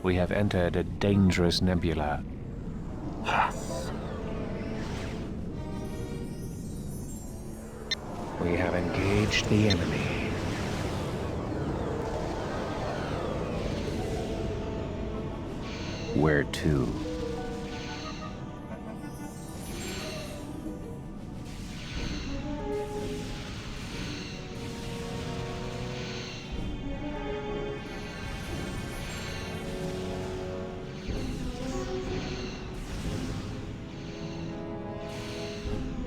We have entered a dangerous nebula. Yes. We have engaged the enemy. Where to?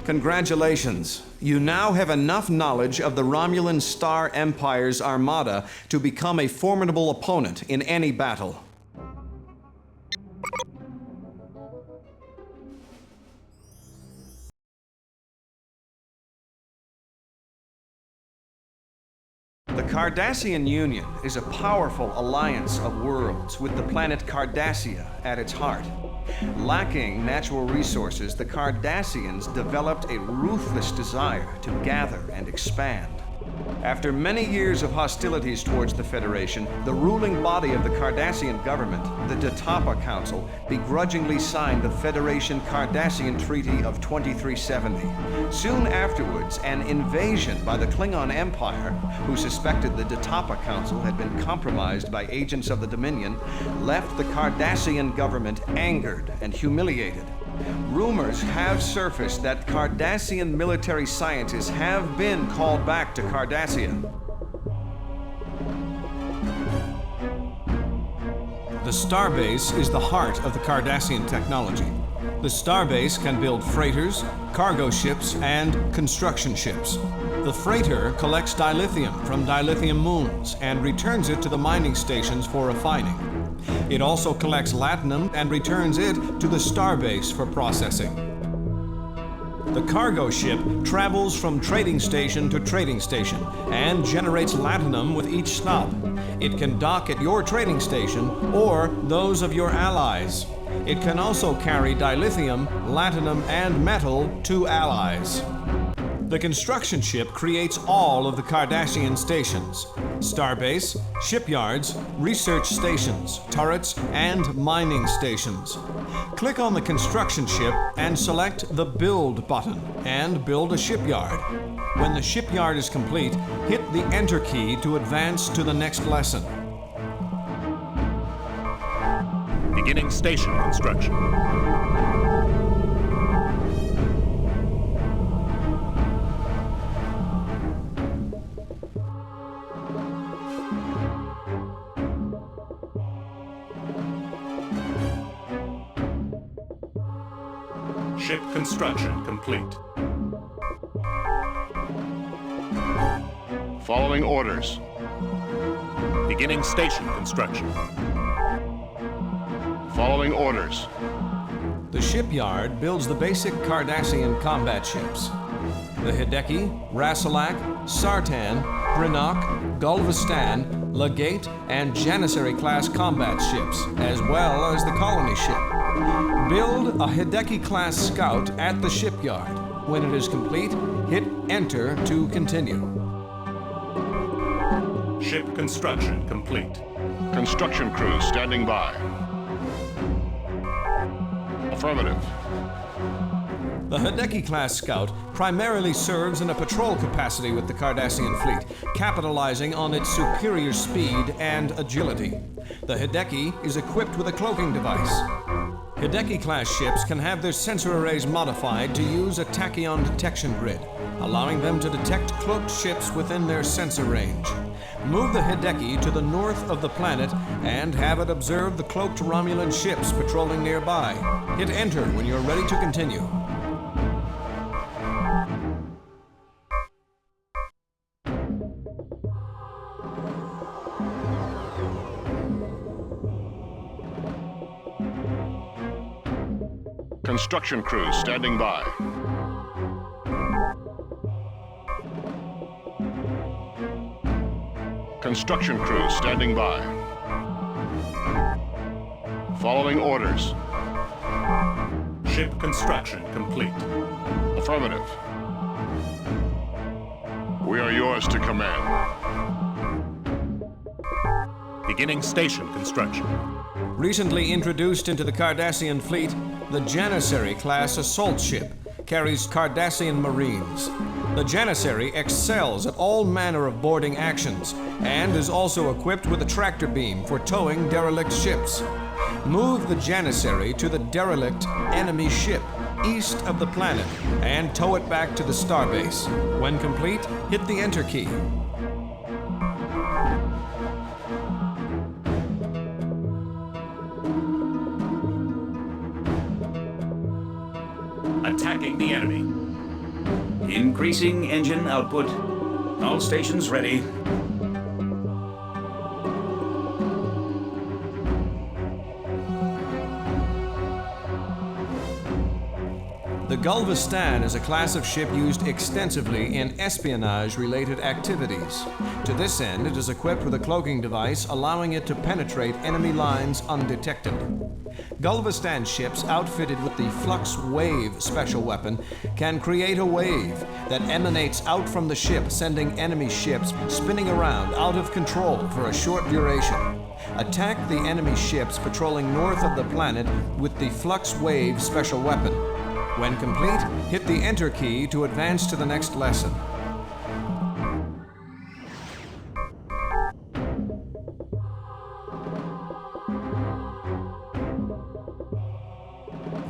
Congratulations. You now have enough knowledge of the Romulan Star Empire's Armada to become a formidable opponent in any battle. The Cardassian Union is a powerful alliance of worlds with the planet Cardassia at its heart. Lacking natural resources, the Cardassians developed a ruthless desire to gather and expand. After many years of hostilities towards the Federation, the ruling body of the Cardassian government, the Datapa Council, begrudgingly signed the Federation-Cardassian Treaty of 2370. Soon afterwards, an invasion by the Klingon Empire, who suspected the Datapa Council had been compromised by agents of the Dominion, left the Cardassian government angered and humiliated. Rumors have surfaced that Cardassian military scientists have been called back to Cardassia. The Starbase is the heart of the Cardassian technology. The Starbase can build freighters, cargo ships, and construction ships. The freighter collects dilithium from dilithium moons and returns it to the mining stations for refining. It also collects latinum and returns it to the Starbase for processing. The cargo ship travels from trading station to trading station and generates latinum with each stop. It can dock at your trading station or those of your allies. It can also carry dilithium, latinum, and metal to allies. The construction ship creates all of the Cardassian stations: Starbase, shipyards, research stations, turrets, and mining stations. Click on the construction ship and select the Build button and build a shipyard. When the shipyard is complete, hit the Enter key to advance to the next lesson. Beginning station construction. Ship construction complete. Following orders. Beginning station construction. Following orders. The shipyard builds the basic Cardassian combat ships. The Hideki, Rassilak, Sartan, Greenock, Gulvestan, Legate, and Janissary-class combat ships, as well as the colony ship. Build a Hideki-class scout at the shipyard. When it is complete, hit Enter to continue. Ship construction complete. Construction crews standing by. Affirmative. The Hideki-class scout primarily serves in a patrol capacity with the Cardassian fleet, capitalizing on its superior speed and agility. The Hideki is equipped with a cloaking device. Hideki-class ships can have their sensor arrays modified to use a tachyon detection grid, allowing them to detect cloaked ships within their sensor range. Move the Hideki to the north of the planet and have it observe the cloaked Romulan ships patrolling nearby. Hit Enter when you're ready to continue. Construction crews standing by. Construction crews standing by. Following orders. Ship construction complete. Affirmative. We are yours to command. Beginning station construction. Recently introduced into the Cardassian fleet, the Janissary-class assault ship carries Cardassian Marines. The Janissary excels at all manner of boarding actions and is also equipped with a tractor beam for towing derelict ships. Move the Janissary to the derelict enemy ship east of the planet and tow it back to the starbase. When complete, hit the Enter key. Attacking the enemy. Increasing engine output. All stations ready. The Gulvestan is a class of ship used extensively in espionage-related activities. To this end, it is equipped with a cloaking device allowing it to penetrate enemy lines undetected. Gulvestan ships outfitted with the Flux Wave special weapon can create a wave that emanates out from the ship, sending enemy ships spinning around out of control for a short duration. Attack the enemy ships patrolling north of the planet with the Flux Wave special weapon. When complete, hit the Enter key to advance to the next lesson.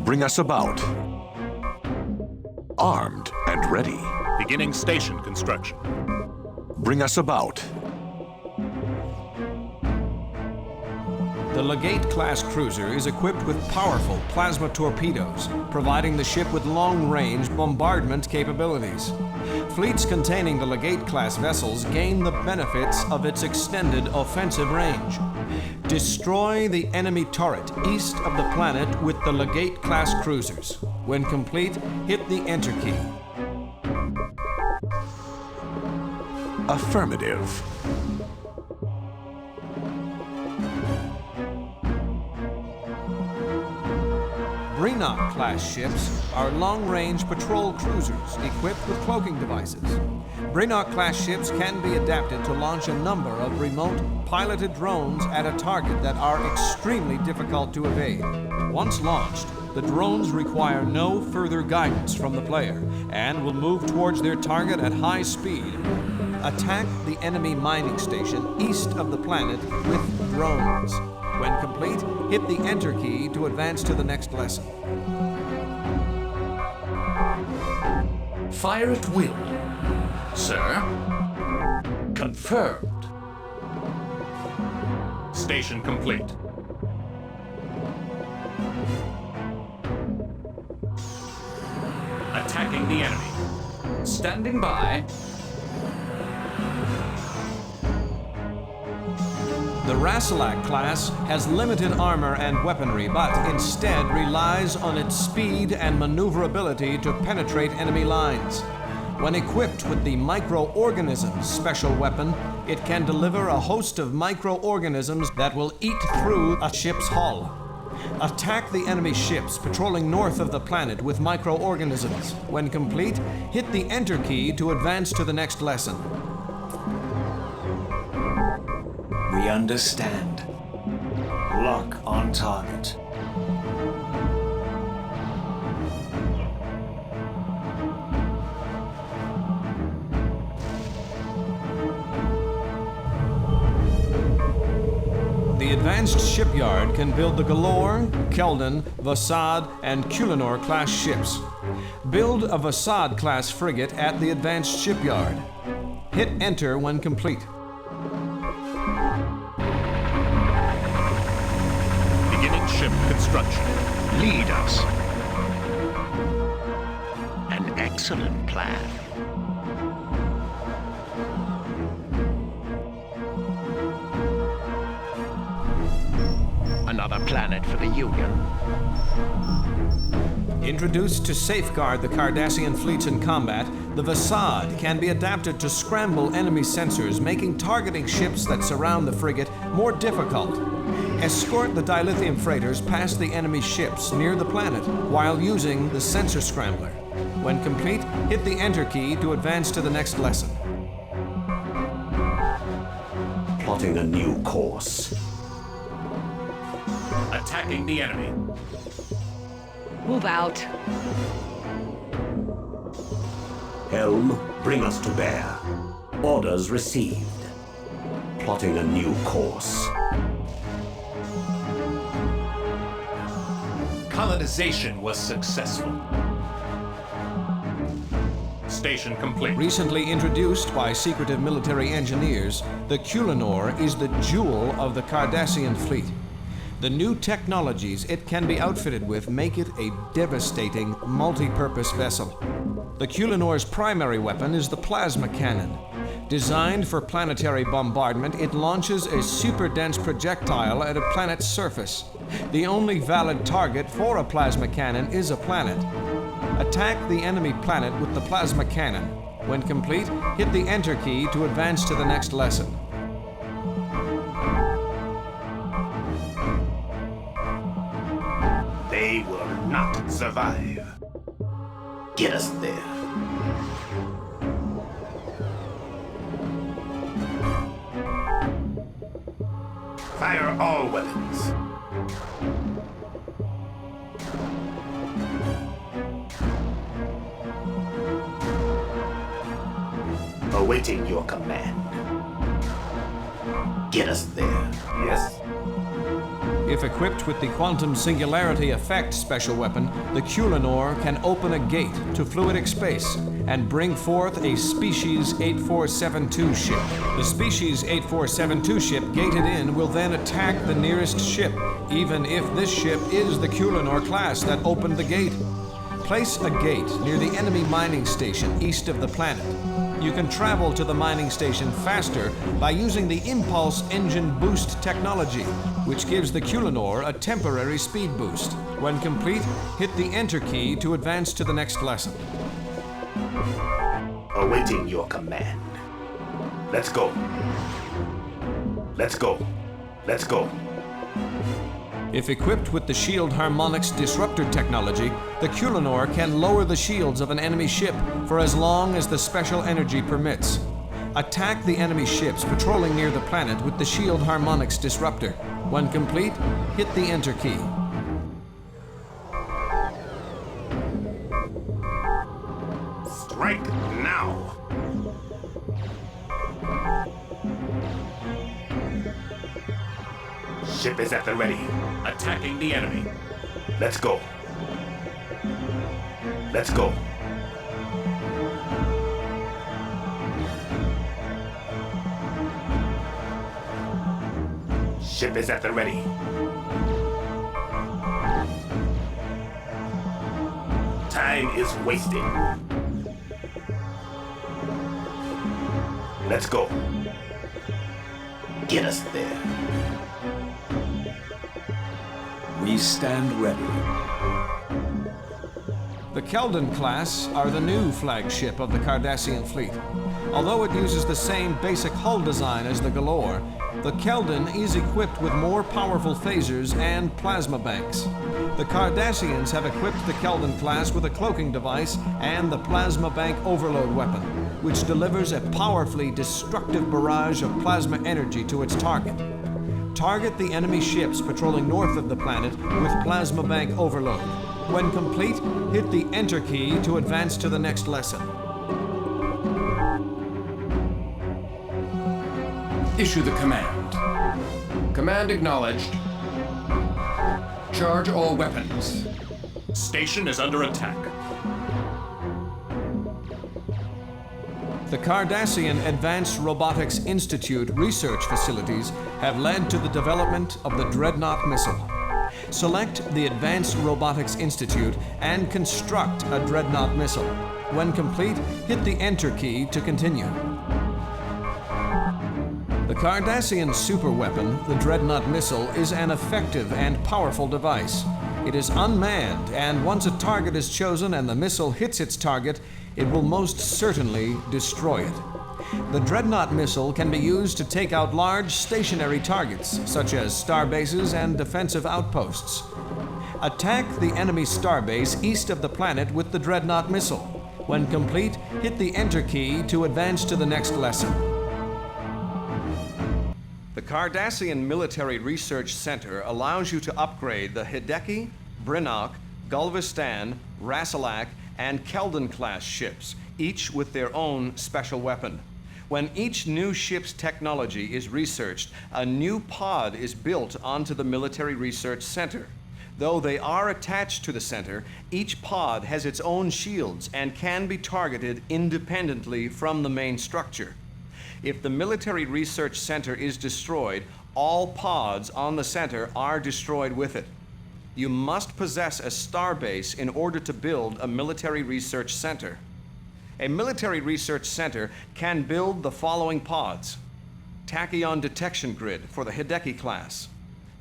Bring us about. Armed and ready. Beginning station construction. Bring us about. The Legate-class cruiser is equipped with powerful plasma torpedoes, providing the ship with long-range bombardment capabilities. Fleets containing the Legate-class vessels gain the benefits of its extended offensive range. Destroy the enemy turret east of the planet with the Legate-class cruisers. When complete, hit the Enter key. Affirmative. Greenock-class ships are long-range patrol cruisers equipped with cloaking devices. Greenock-class ships can be adapted to launch a number of remote, piloted drones at a target that are extremely difficult to evade. Once launched, the drones require no further guidance from the player and will move towards their target at high speed. Attack the enemy mining station east of the planet with drones. When complete, hit the Enter key to advance to the next lesson. Fire at will, sir. Confirmed. Station complete. Attacking the enemy. Standing by. The Rassilak class has limited armor and weaponry, but instead relies on its speed and maneuverability to penetrate enemy lines. When equipped with the Microorganisms special weapon, it can deliver a host of microorganisms that will eat through a ship's hull. Attack the enemy ships patrolling north of the planet with microorganisms. When complete, hit the Enter key to advance to the next lesson. We understand. Lock on target. The advanced shipyard can build the Galore, Keldon, Vasad, and Kulinor class ships. Build a Vasad class frigate at the advanced shipyard. Hit Enter when complete. Beginning ship construction. Lead us. An excellent plan. Another planet for the Union. Introduced to safeguard the Cardassian fleets in combat, the Vasad can be adapted to scramble enemy sensors, making targeting ships that surround the frigate more difficult. Escort the dilithium freighters past the enemy ships near the planet while using the sensor scrambler. When complete, hit the Enter key to advance to the next lesson. Plotting a new course. Attacking the enemy. Move out. Helm, bring us to bear. Orders received. Plotting a new course. Colonization was successful. Station complete. Recently introduced by secretive military engineers, the Kulinor is the jewel of the Cardassian fleet. The new technologies it can be outfitted with make it a devastating, multi-purpose vessel. The Kulinor's primary weapon is the plasma cannon. Designed for planetary bombardment, it launches a super-dense projectile at a planet's surface. The only valid target for a plasma cannon is a planet. Attack the enemy planet with the plasma cannon. When complete, hit the Enter key to advance to the next lesson. They will not survive. Get us there. Fire all weapons. Awaiting your command. Get us there. Yes? If equipped with the Quantum Singularity Effect special weapon, the Kulinor can open a gate to fluidic space and bring forth a Species 8472 ship. The Species 8472 ship gated in will then attack the nearest ship, even if this ship is the Kulinor class that opened the gate. Place a gate near the enemy mining station east of the planet. You can travel to the mining station faster by using the Impulse Engine Boost technology, which gives the Kulinor a temporary speed boost. When complete, hit the Enter key to advance to the next lesson. Awaiting your command. Let's go. Let's go. Let's go. If equipped with the Shield Harmonics Disruptor technology, the Kulinor can lower the shields of an enemy ship for as long as the special energy permits. Attack the enemy ships patrolling near the planet with the Shield Harmonics Disruptor. When complete, hit the Enter key. Strike now. Ship is at the ready. Attacking the enemy. Let's go. Let's go. Ship is at the ready. Time is wasting. Let's go. Get us there. We stand ready. The Keldon class are the new flagship of the Cardassian fleet. Although it uses the same basic hull design as the Galore, the Keldon is equipped with more powerful phasers and plasma banks. The Cardassians have equipped the Keldon class with a cloaking device and the plasma bank overload weapon, which delivers a powerfully destructive barrage of plasma energy to its target. Target the enemy ships patrolling north of the planet with plasma bank overload. When complete, hit the Enter key to advance to the next lesson. Issue the command. Command acknowledged. Charge all weapons. Station is under attack. The Cardassian Advanced Robotics Institute research facilities have led to the development of the Dreadnought missile. Select the Advanced Robotics Institute and construct a Dreadnought missile. When complete, hit the Enter key to continue. The Cardassian superweapon, the Dreadnought missile, is an effective and powerful device. It is unmanned, and once a target is chosen and the missile hits its target, it will most certainly destroy it. The Dreadnought missile can be used to take out large stationary targets, such as starbases and defensive outposts. Attack the enemy starbase east of the planet with the Dreadnought missile. When complete, hit the Enter key to advance to the next lesson. The Cardassian Military Research Center allows you to upgrade the Hideki, Brinock, Gulvestan, Rassilak, and Keldon-class ships, each with their own special weapon. When each new ship's technology is researched, a new pod is built onto the Military Research Center. Though they are attached to the center, each pod has its own shields and can be targeted independently from the main structure. If the Military Research Center is destroyed, all pods on the center are destroyed with it. You must possess a starbase in order to build a Military Research Center. A Military Research Center can build the following pods: Tachyon Detection Grid for the Hideki class,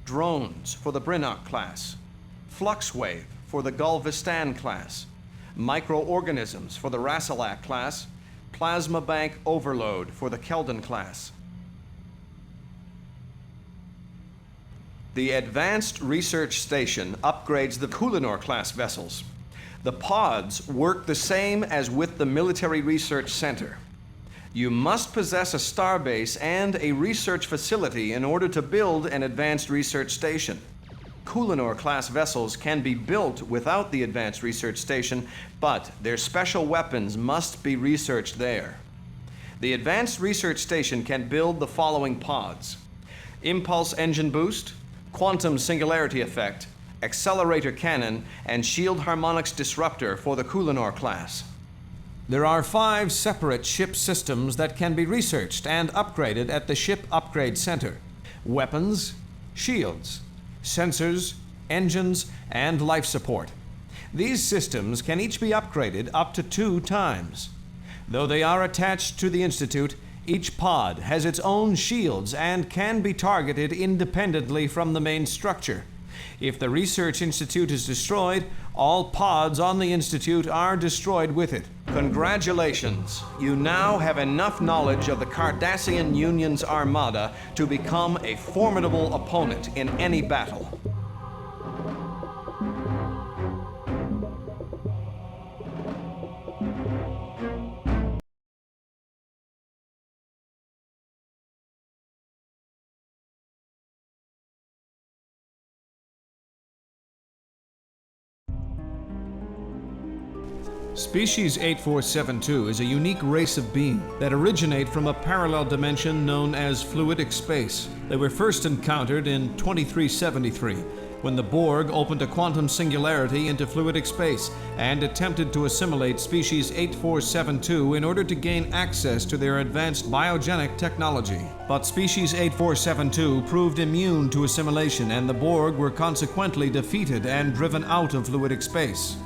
drones for the Brinock class, Fluxwave for the Gulvestan class, microorganisms for the Rassilak class, Plasma Bank Overload for the Keldon class. The Advanced Research Station upgrades the Kulinor class vessels. The pods work the same as with the Military Research Center. You must possess a starbase and a research facility in order to build an Advanced Research Station. Kulinor class vessels can be built without the Advanced Research Station, but their special weapons must be researched there. The Advanced Research Station can build the following pods: Impulse Engine Boost, Quantum Singularity Effect, Accelerator Cannon, and Shield Harmonics Disruptor for the Kulinor class. There are 5 separate ship systems that can be researched and upgraded at the Ship Upgrade Center: weapons, shields, sensors, engines, and life support. These systems can each be upgraded up to 2 times. Though they are attached to the Institute, each pod has its own shields and can be targeted independently from the main structure. If the Research Institute is destroyed, all pods on the Institute are destroyed with it. Congratulations! You now have enough knowledge of the Cardassian Union's Armada to become a formidable opponent in any battle. Species 8472 is a unique race of being that originate from a parallel dimension known as fluidic space. They were first encountered in 2373, when the Borg opened a quantum singularity into fluidic space and attempted to assimilate Species 8472 in order to gain access to their advanced biogenic technology. But Species 8472 proved immune to assimilation, and the Borg were consequently defeated and driven out of fluidic space.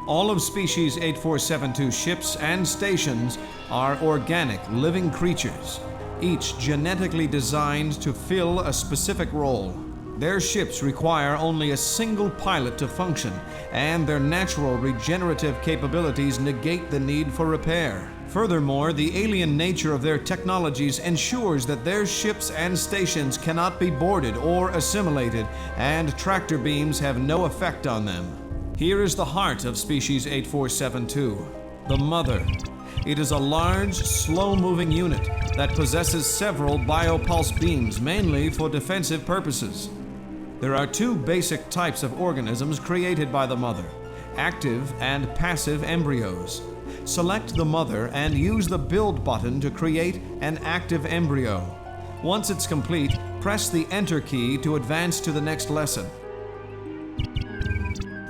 All of Species 8472 ships and stations are organic, living creatures, each genetically designed to fill a specific role. Their ships require only a single pilot to function, and their natural regenerative capabilities negate the need for repair. Furthermore, the alien nature of their technologies ensures that their ships and stations cannot be boarded or assimilated, and tractor beams have no effect on them. Here is the heart of Species 8472, the Mother. It is a large, slow-moving unit that possesses several biopulse beams, mainly for defensive purposes. There are two basic types of organisms created by the Mother: active and passive embryos. Select the Mother and use the Build button to create an active embryo. Once it's complete, press the Enter key to advance to the next lesson.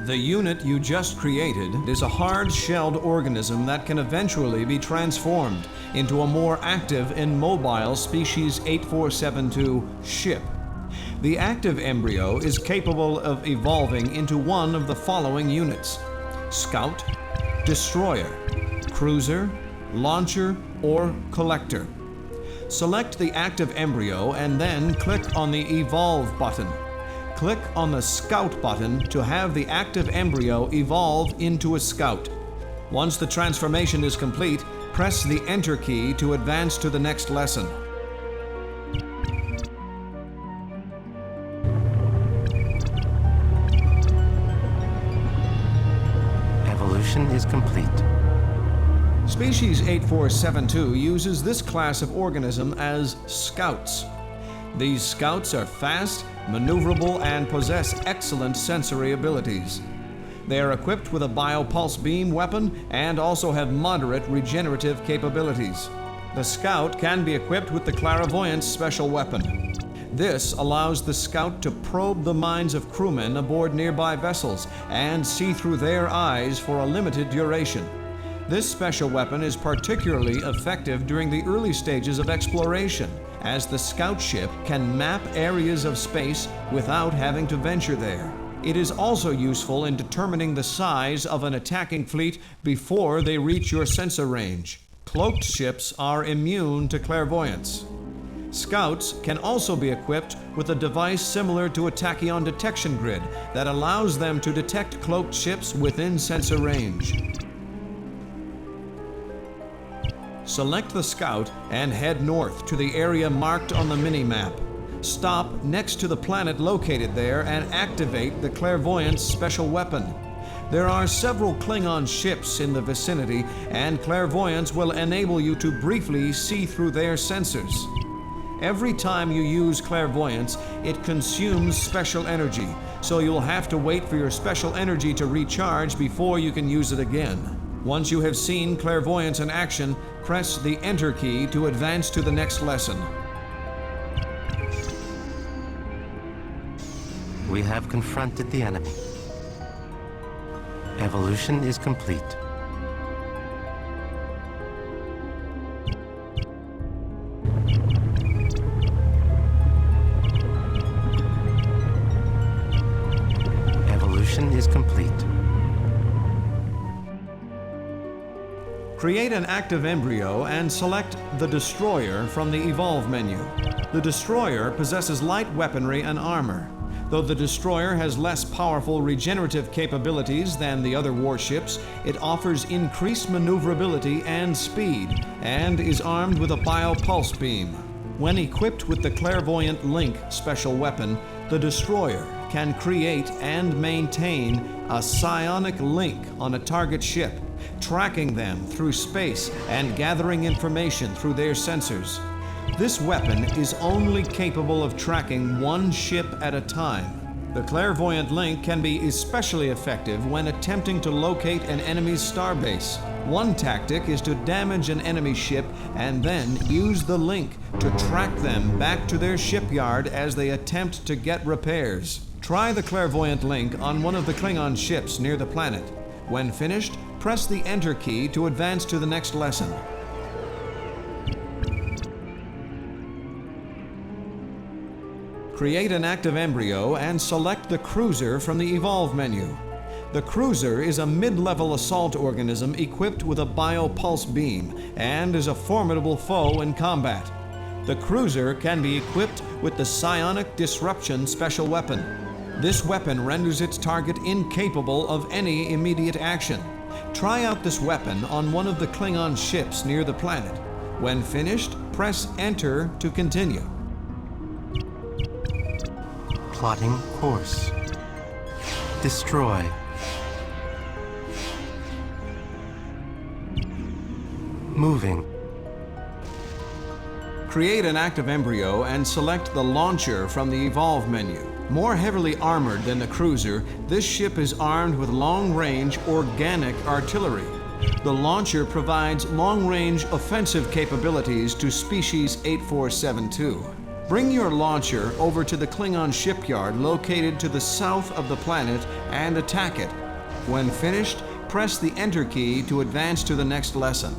The unit you just created is a hard-shelled organism that can eventually be transformed into a more active and mobile Species 8472 ship. The active embryo is capable of evolving into one of the following units: Scout, Destroyer, Cruiser, Launcher, or Collector. Select the active embryo and then click on the Evolve button. Click on the Scout button to have the active embryo evolve into a Scout. Once the transformation is complete, press the Enter key to advance to the next lesson. Evolution is complete. Species 8472 uses this class of organism as Scouts. These Scouts are fast, maneuverable, and possess excellent sensory abilities. They are equipped with a biopulse beam weapon and also have moderate regenerative capabilities. The Scout can be equipped with the Clairvoyance special weapon. This allows the Scout to probe the minds of crewmen aboard nearby vessels and see through their eyes for a limited duration. This special weapon is particularly effective during the early stages of exploration, as the Scout ship can map areas of space without having to venture there. It is also useful in determining the size of an attacking fleet before they reach your sensor range. Cloaked ships are immune to clairvoyance. Scouts can also be equipped with a device similar to a tachyon detection grid that allows them to detect cloaked ships within sensor range. Select the Scout and head north to the area marked on the mini-map. Stop next to the planet located there and activate the Clairvoyance special weapon. There are several Klingon ships in the vicinity, and Clairvoyance will enable you to briefly see through their sensors. Every time you use Clairvoyance, it consumes special energy, so you'll have to wait for your special energy to recharge before you can use it again. Once you have seen Clairvoyance in action, press the Enter key to advance to the next lesson. We have confronted the enemy. Evolution is complete. Evolution is complete. Create an active embryo and select the Destroyer from the Evolve menu. The Destroyer possesses light weaponry and armor. Though the Destroyer has less powerful regenerative capabilities than the other warships, it offers increased maneuverability and speed, and is armed with a biopulse beam. When equipped with the Clairvoyant Link special weapon, the Destroyer can create and maintain a psionic link on a target ship, tracking them through space and gathering information through their sensors. This weapon is only capable of tracking one ship at a time. The Clairvoyant Link can be especially effective when attempting to locate an enemy's starbase. One tactic is to damage an enemy ship and then use the link to track them back to their shipyard as they attempt to get repairs. Try the Clairvoyant Link on one of the Klingon ships near the planet. When finished, press the Enter key to advance to the next lesson. Create an active embryo and select the Cruiser from the Evolve menu. The Cruiser is a mid-level assault organism equipped with a biopulse beam and is a formidable foe in combat. The cruiser can be equipped with the Psionic Disruption special weapon. This weapon renders its target incapable of any immediate action. Try out this weapon on one of the Klingon ships near the planet. When finished, press Enter to continue. Plotting course. Destroy. Moving. Create an active embryo and select the launcher from the Evolve menu. More heavily armored than the cruiser, this ship is armed with long-range organic artillery. The launcher provides long-range offensive capabilities to Species 8472. Bring your launcher over to the Klingon shipyard located to the south of the planet and attack it. When finished, press the Enter key to advance to the next lesson.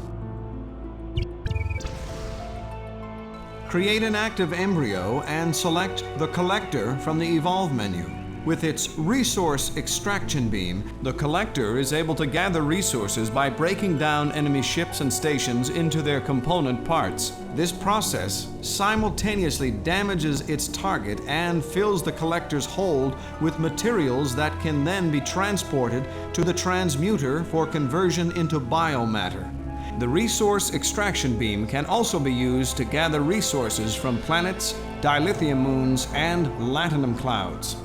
Create an active embryo and select the Collector from the Evolve menu. With its Resource Extraction Beam, the Collector is able to gather resources by breaking down enemy ships and stations into their component parts. This process simultaneously damages its target and fills the Collector's hold with materials that can then be transported to the transmuter for conversion into biomatter. The Resource Extraction Beam can also be used to gather resources from planets, dilithium moons, and latinum clouds.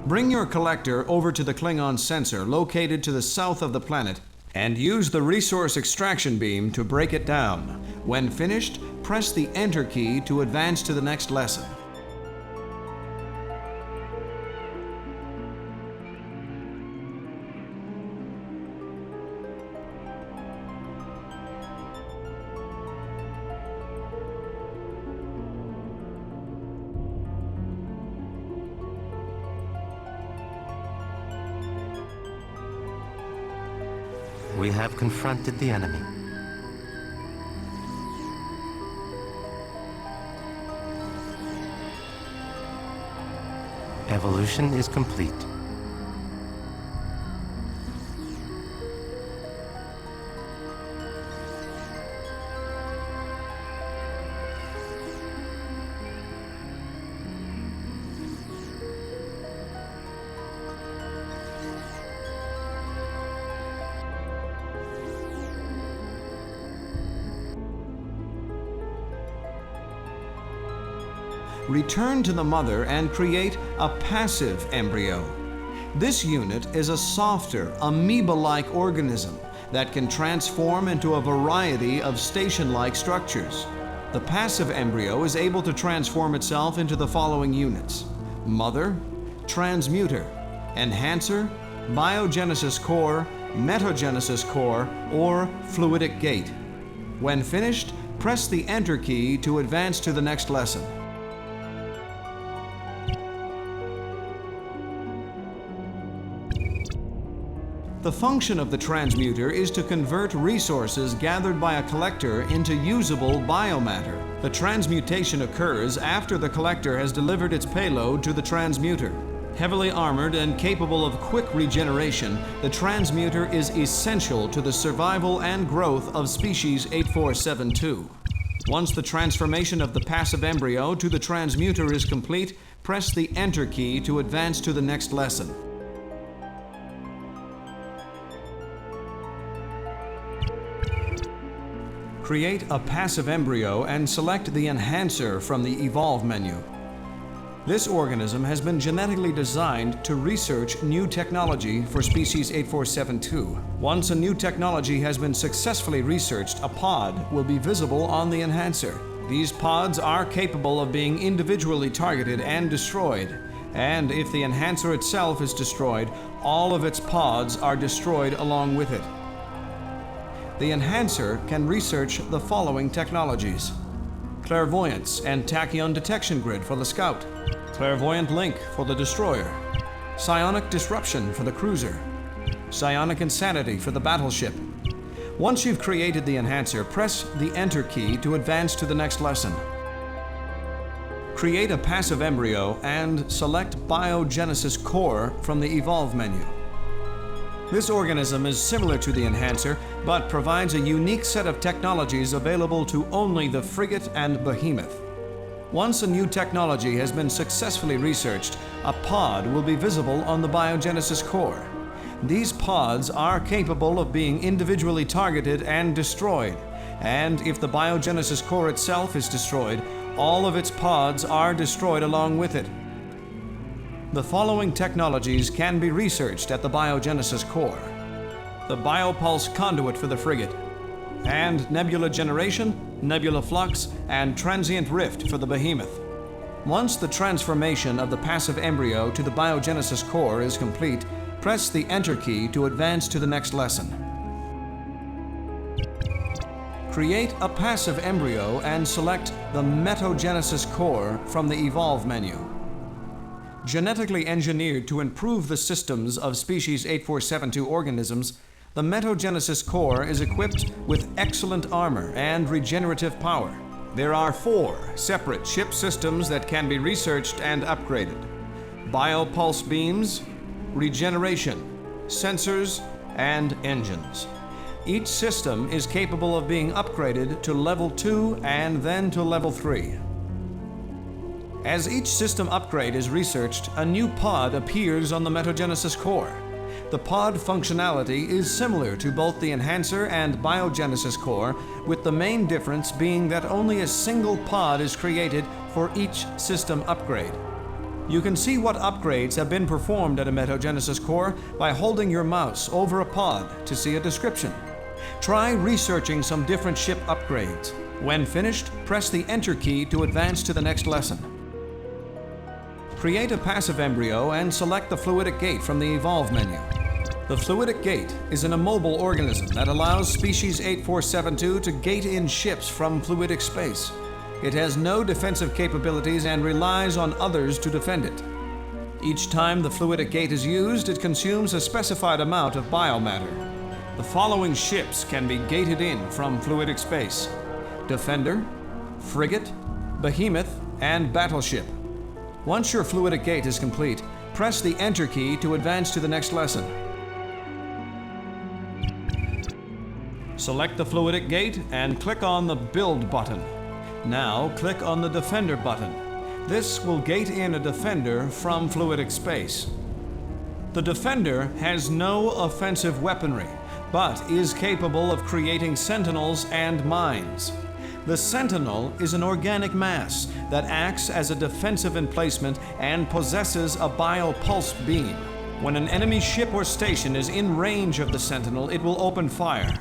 Bring your collector over to the Klingon sensor located to the south of the planet and use the Resource Extraction Beam to break it down. When finished, press the Enter key to advance to the next lesson. We have confronted the enemy. Evolution is complete. Return to the mother and create a passive embryo. This unit is a softer, amoeba-like organism that can transform into a variety of station-like structures. The passive embryo is able to transform itself into the following units: mother, transmuter, enhancer, biogenesis core, metagenesis core, or fluidic gate. When finished, press the Enter key to advance to the next lesson. The function of the transmuter is to convert resources gathered by a collector into usable biomatter. The transmutation occurs after the collector has delivered its payload to the transmuter. Heavily armored and capable of quick regeneration, the transmuter is essential to the survival and growth of Species 8472. Once the transformation of the passive embryo to the transmuter is complete, press the Enter key to advance to the next lesson. Create a passive embryo and select the Enhancer from the Evolve menu. This organism has been genetically designed to research new technology for Species 8472. Once a new technology has been successfully researched, a pod will be visible on the Enhancer. These pods are capable of being individually targeted and destroyed, and if the Enhancer itself is destroyed, all of its pods are destroyed along with it. The Enhancer can research the following technologies: Clairvoyance and Tachyon Detection Grid for the Scout, Clairvoyant Link for the Destroyer, Psionic Disruption for the Cruiser, Psionic Insanity for the Battleship. Once you've created the Enhancer, press the Enter key to advance to the next lesson. Create a passive embryo and select Biogenesis Core from the Evolve menu. This organism is similar to the Enhancer, but provides a unique set of technologies available to only the Frigate and Behemoth. Once a new technology has been successfully researched, a pod will be visible on the biogenesis core. These pods are capable of being individually targeted and destroyed, and if the biogenesis core itself is destroyed, all of its pods are destroyed along with it. The following technologies can be researched at the biogenesis core: the biopulse conduit for the frigate, and nebula generation, nebula flux, and transient rift for the behemoth. Once the transformation of the passive embryo to the biogenesis core is complete, press the Enter key to advance to the next lesson. Create a passive embryo and select the metagenesis core from the Evolve menu. Genetically engineered to improve the systems of species 8472 organisms, the metagenesis core is equipped with excellent armor and regenerative power. There are 4 separate ship systems that can be researched and upgraded: biopulse beams, regeneration, sensors, and engines. Each system is capable of being upgraded to level 2 and then to level 3. As each system upgrade is researched, a new pod appears on the metagenesis core. The pod functionality is similar to both the Enhancer and Biogenesis core, with the main difference being that only a single pod is created for each system upgrade. You can see what upgrades have been performed at a metagenesis core by holding your mouse over a pod to see a description. Try researching some different ship upgrades. When finished, press the Enter key to advance to the next lesson. Create a passive embryo and select the fluidic gate from the Evolve menu. The fluidic gate is an immobile organism that allows species 8472 to gate in ships from fluidic space. It has no defensive capabilities and relies on others to defend it. Each time the fluidic gate is used, it consumes a specified amount of biomatter. The following ships can be gated in from fluidic space: Defender, Frigate, Behemoth, and Battleship. Once your fluidic gate is complete, press the Enter key to advance to the next lesson. Select the fluidic gate and click on the Build button. Now click on the Defender button. This will gate in a Defender from fluidic space. The Defender has no offensive weaponry, but is capable of creating sentinels and mines. The Sentinel is an organic mass that acts as a defensive emplacement and possesses a biopulse beam. When an enemy ship or station is in range of the Sentinel, it will open fire.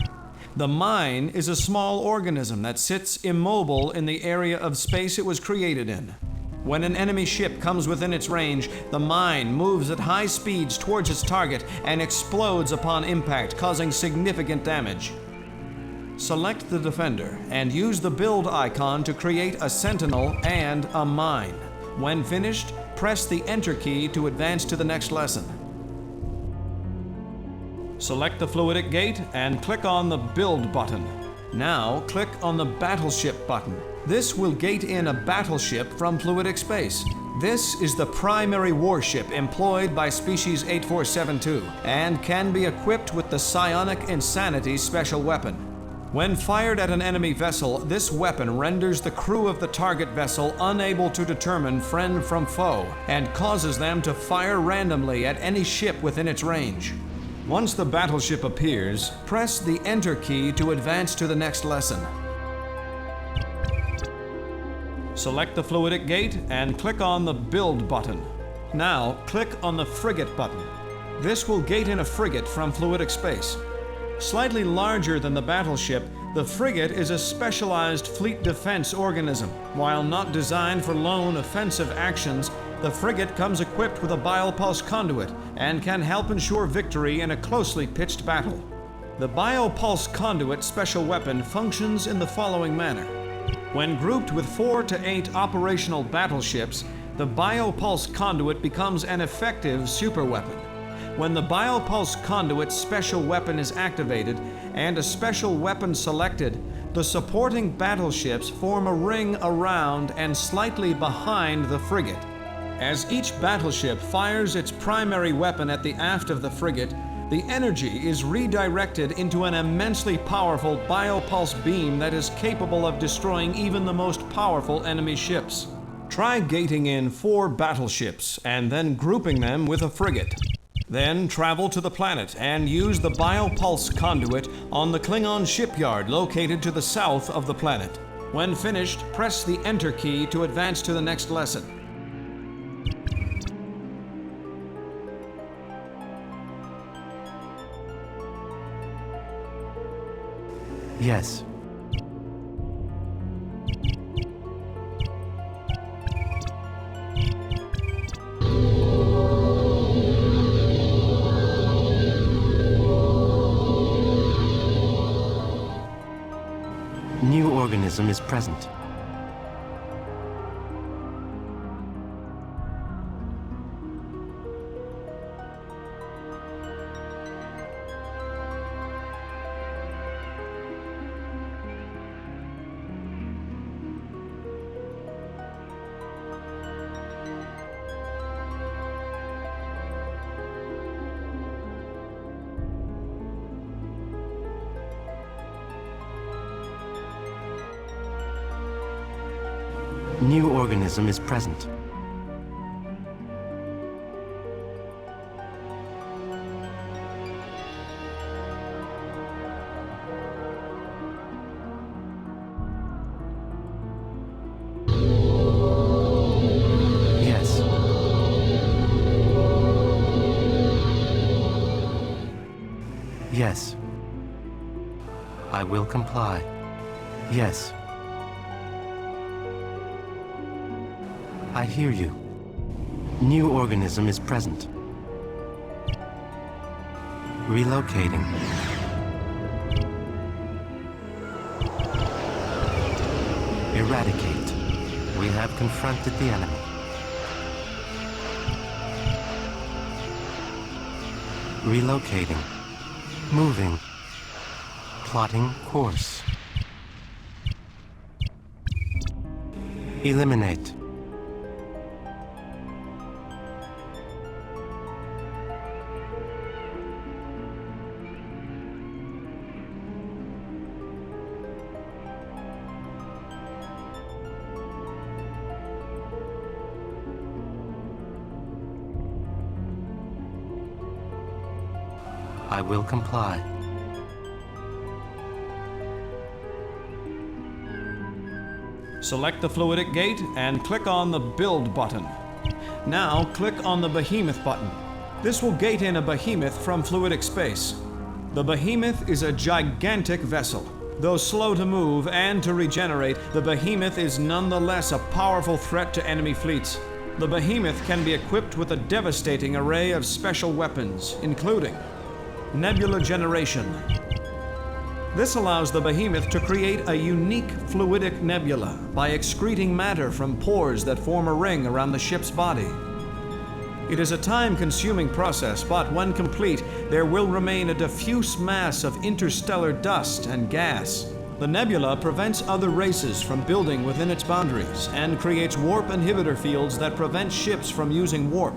The mine is a small organism that sits immobile in the area of space it was created in. When an enemy ship comes within its range, the mine moves at high speeds towards its target and explodes upon impact, causing significant damage. Select the Defender and use the Build icon to create a Sentinel and a mine. When finished, press the Enter key to advance to the next lesson. Select the fluidic gate and click on the Build button. Now click on the Battleship button. This will gate in a battleship from fluidic space. This is the primary warship employed by species 8472 and can be equipped with the Psionic Insanity special weapon. When fired at an enemy vessel, this weapon renders the crew of the target vessel unable to determine friend from foe and causes them to fire randomly at any ship within its range. Once the battleship appears, press the Enter key to advance to the next lesson. Select the fluidic gate and click on the Build button. Now click on the Frigate button. This will gate in a frigate from fluidic space. Slightly larger than the battleship, the frigate is a specialized fleet defense organism. While not designed for lone offensive actions, the frigate comes equipped with a biopulse conduit and can help ensure victory in a closely pitched battle. The biopulse conduit special weapon functions in the following manner. When grouped with 4 to 8 operational battleships, the biopulse conduit becomes an effective superweapon. When the biopulse conduit special weapon is activated and a special weapon selected, the supporting battleships form a ring around and slightly behind the frigate. As each battleship fires its primary weapon at the aft of the frigate, the energy is redirected into an immensely powerful biopulse beam that is capable of destroying even the most powerful enemy ships. Try gating in 4 battleships and then grouping them with a frigate. Then travel to the planet and use the biopulse conduit on the Klingon shipyard located to the south of the planet. When finished, press the Enter key to advance to the next lesson. Yes. New organism is present. New organism is present. Yes. Yes. I will comply. Yes. I hear you. New organism is present. Relocating. Eradicate. We have confronted the enemy. Relocating. Moving. Plotting course. Eliminate. I will comply. Select the fluidic gate and click on the Build button. Now click on the Behemoth button. This will gate in a behemoth from fluidic space. The behemoth is a gigantic vessel. Though slow to move and to regenerate, the behemoth is nonetheless a powerful threat to enemy fleets. The behemoth can be equipped with a devastating array of special weapons, including nebula generation. This allows the behemoth to create a unique fluidic nebula by excreting matter from pores that form a ring around the ship's body. It is a time-consuming process, but when complete, there will remain a diffuse mass of interstellar dust and gas. The nebula prevents other races from building within its boundaries and creates warp inhibitor fields that prevent ships from using warp.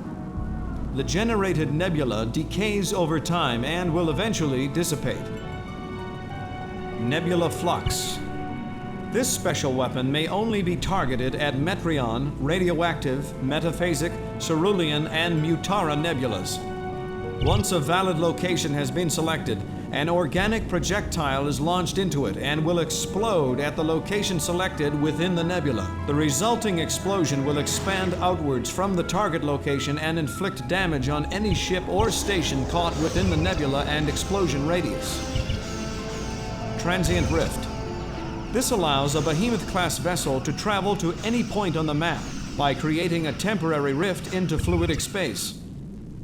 The generated nebula decays over time and will eventually dissipate. Nebula Flux. This special weapon may only be targeted at Metreon, radioactive, metaphasic, cerulean, and Mutara nebulas. Once a valid location has been selected, an organic projectile is launched into it and will explode at the location selected within the nebula. The resulting explosion will expand outwards from the target location and inflict damage on any ship or station caught within the nebula and explosion radius. Transient Rift. This allows a Behemoth-class vessel to travel to any point on the map by creating a temporary rift into fluidic space.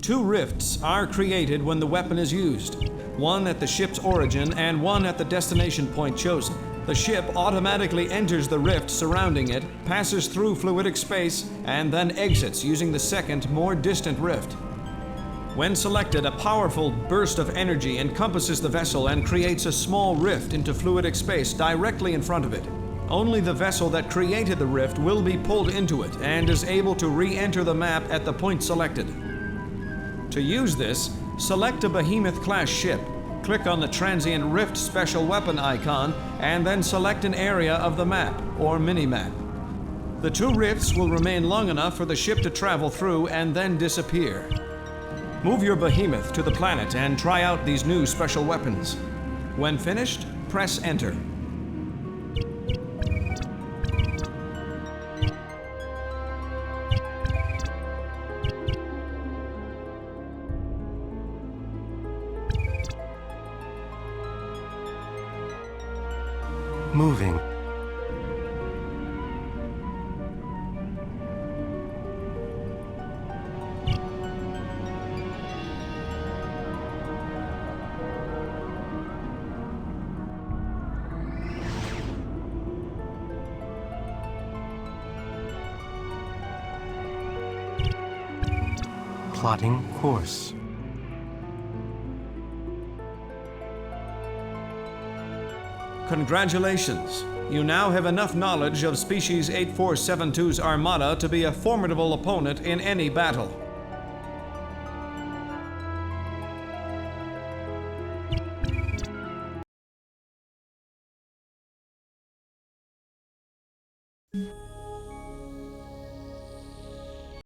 2 rifts are created when the weapon is used, one at the ship's origin and one at the destination point chosen. The ship automatically enters the rift surrounding it, passes through fluidic space, and then exits using the second, more distant rift. When selected, a powerful burst of energy encompasses the vessel and creates a small rift into fluidic space directly in front of it. Only the vessel that created the rift will be pulled into it and is able to re-enter the map at the point selected. To use this, select a Behemoth-class ship, click on the Transient Rift special weapon icon, and then select an area of the map, or minimap. The two rifts will remain long enough for the ship to travel through and then disappear. Move your behemoth to the planet and try out these new special weapons. When finished, press Enter. Moving. Plotting course. Congratulations! You now have enough knowledge of Species 8472's Armada to be a formidable opponent in any battle.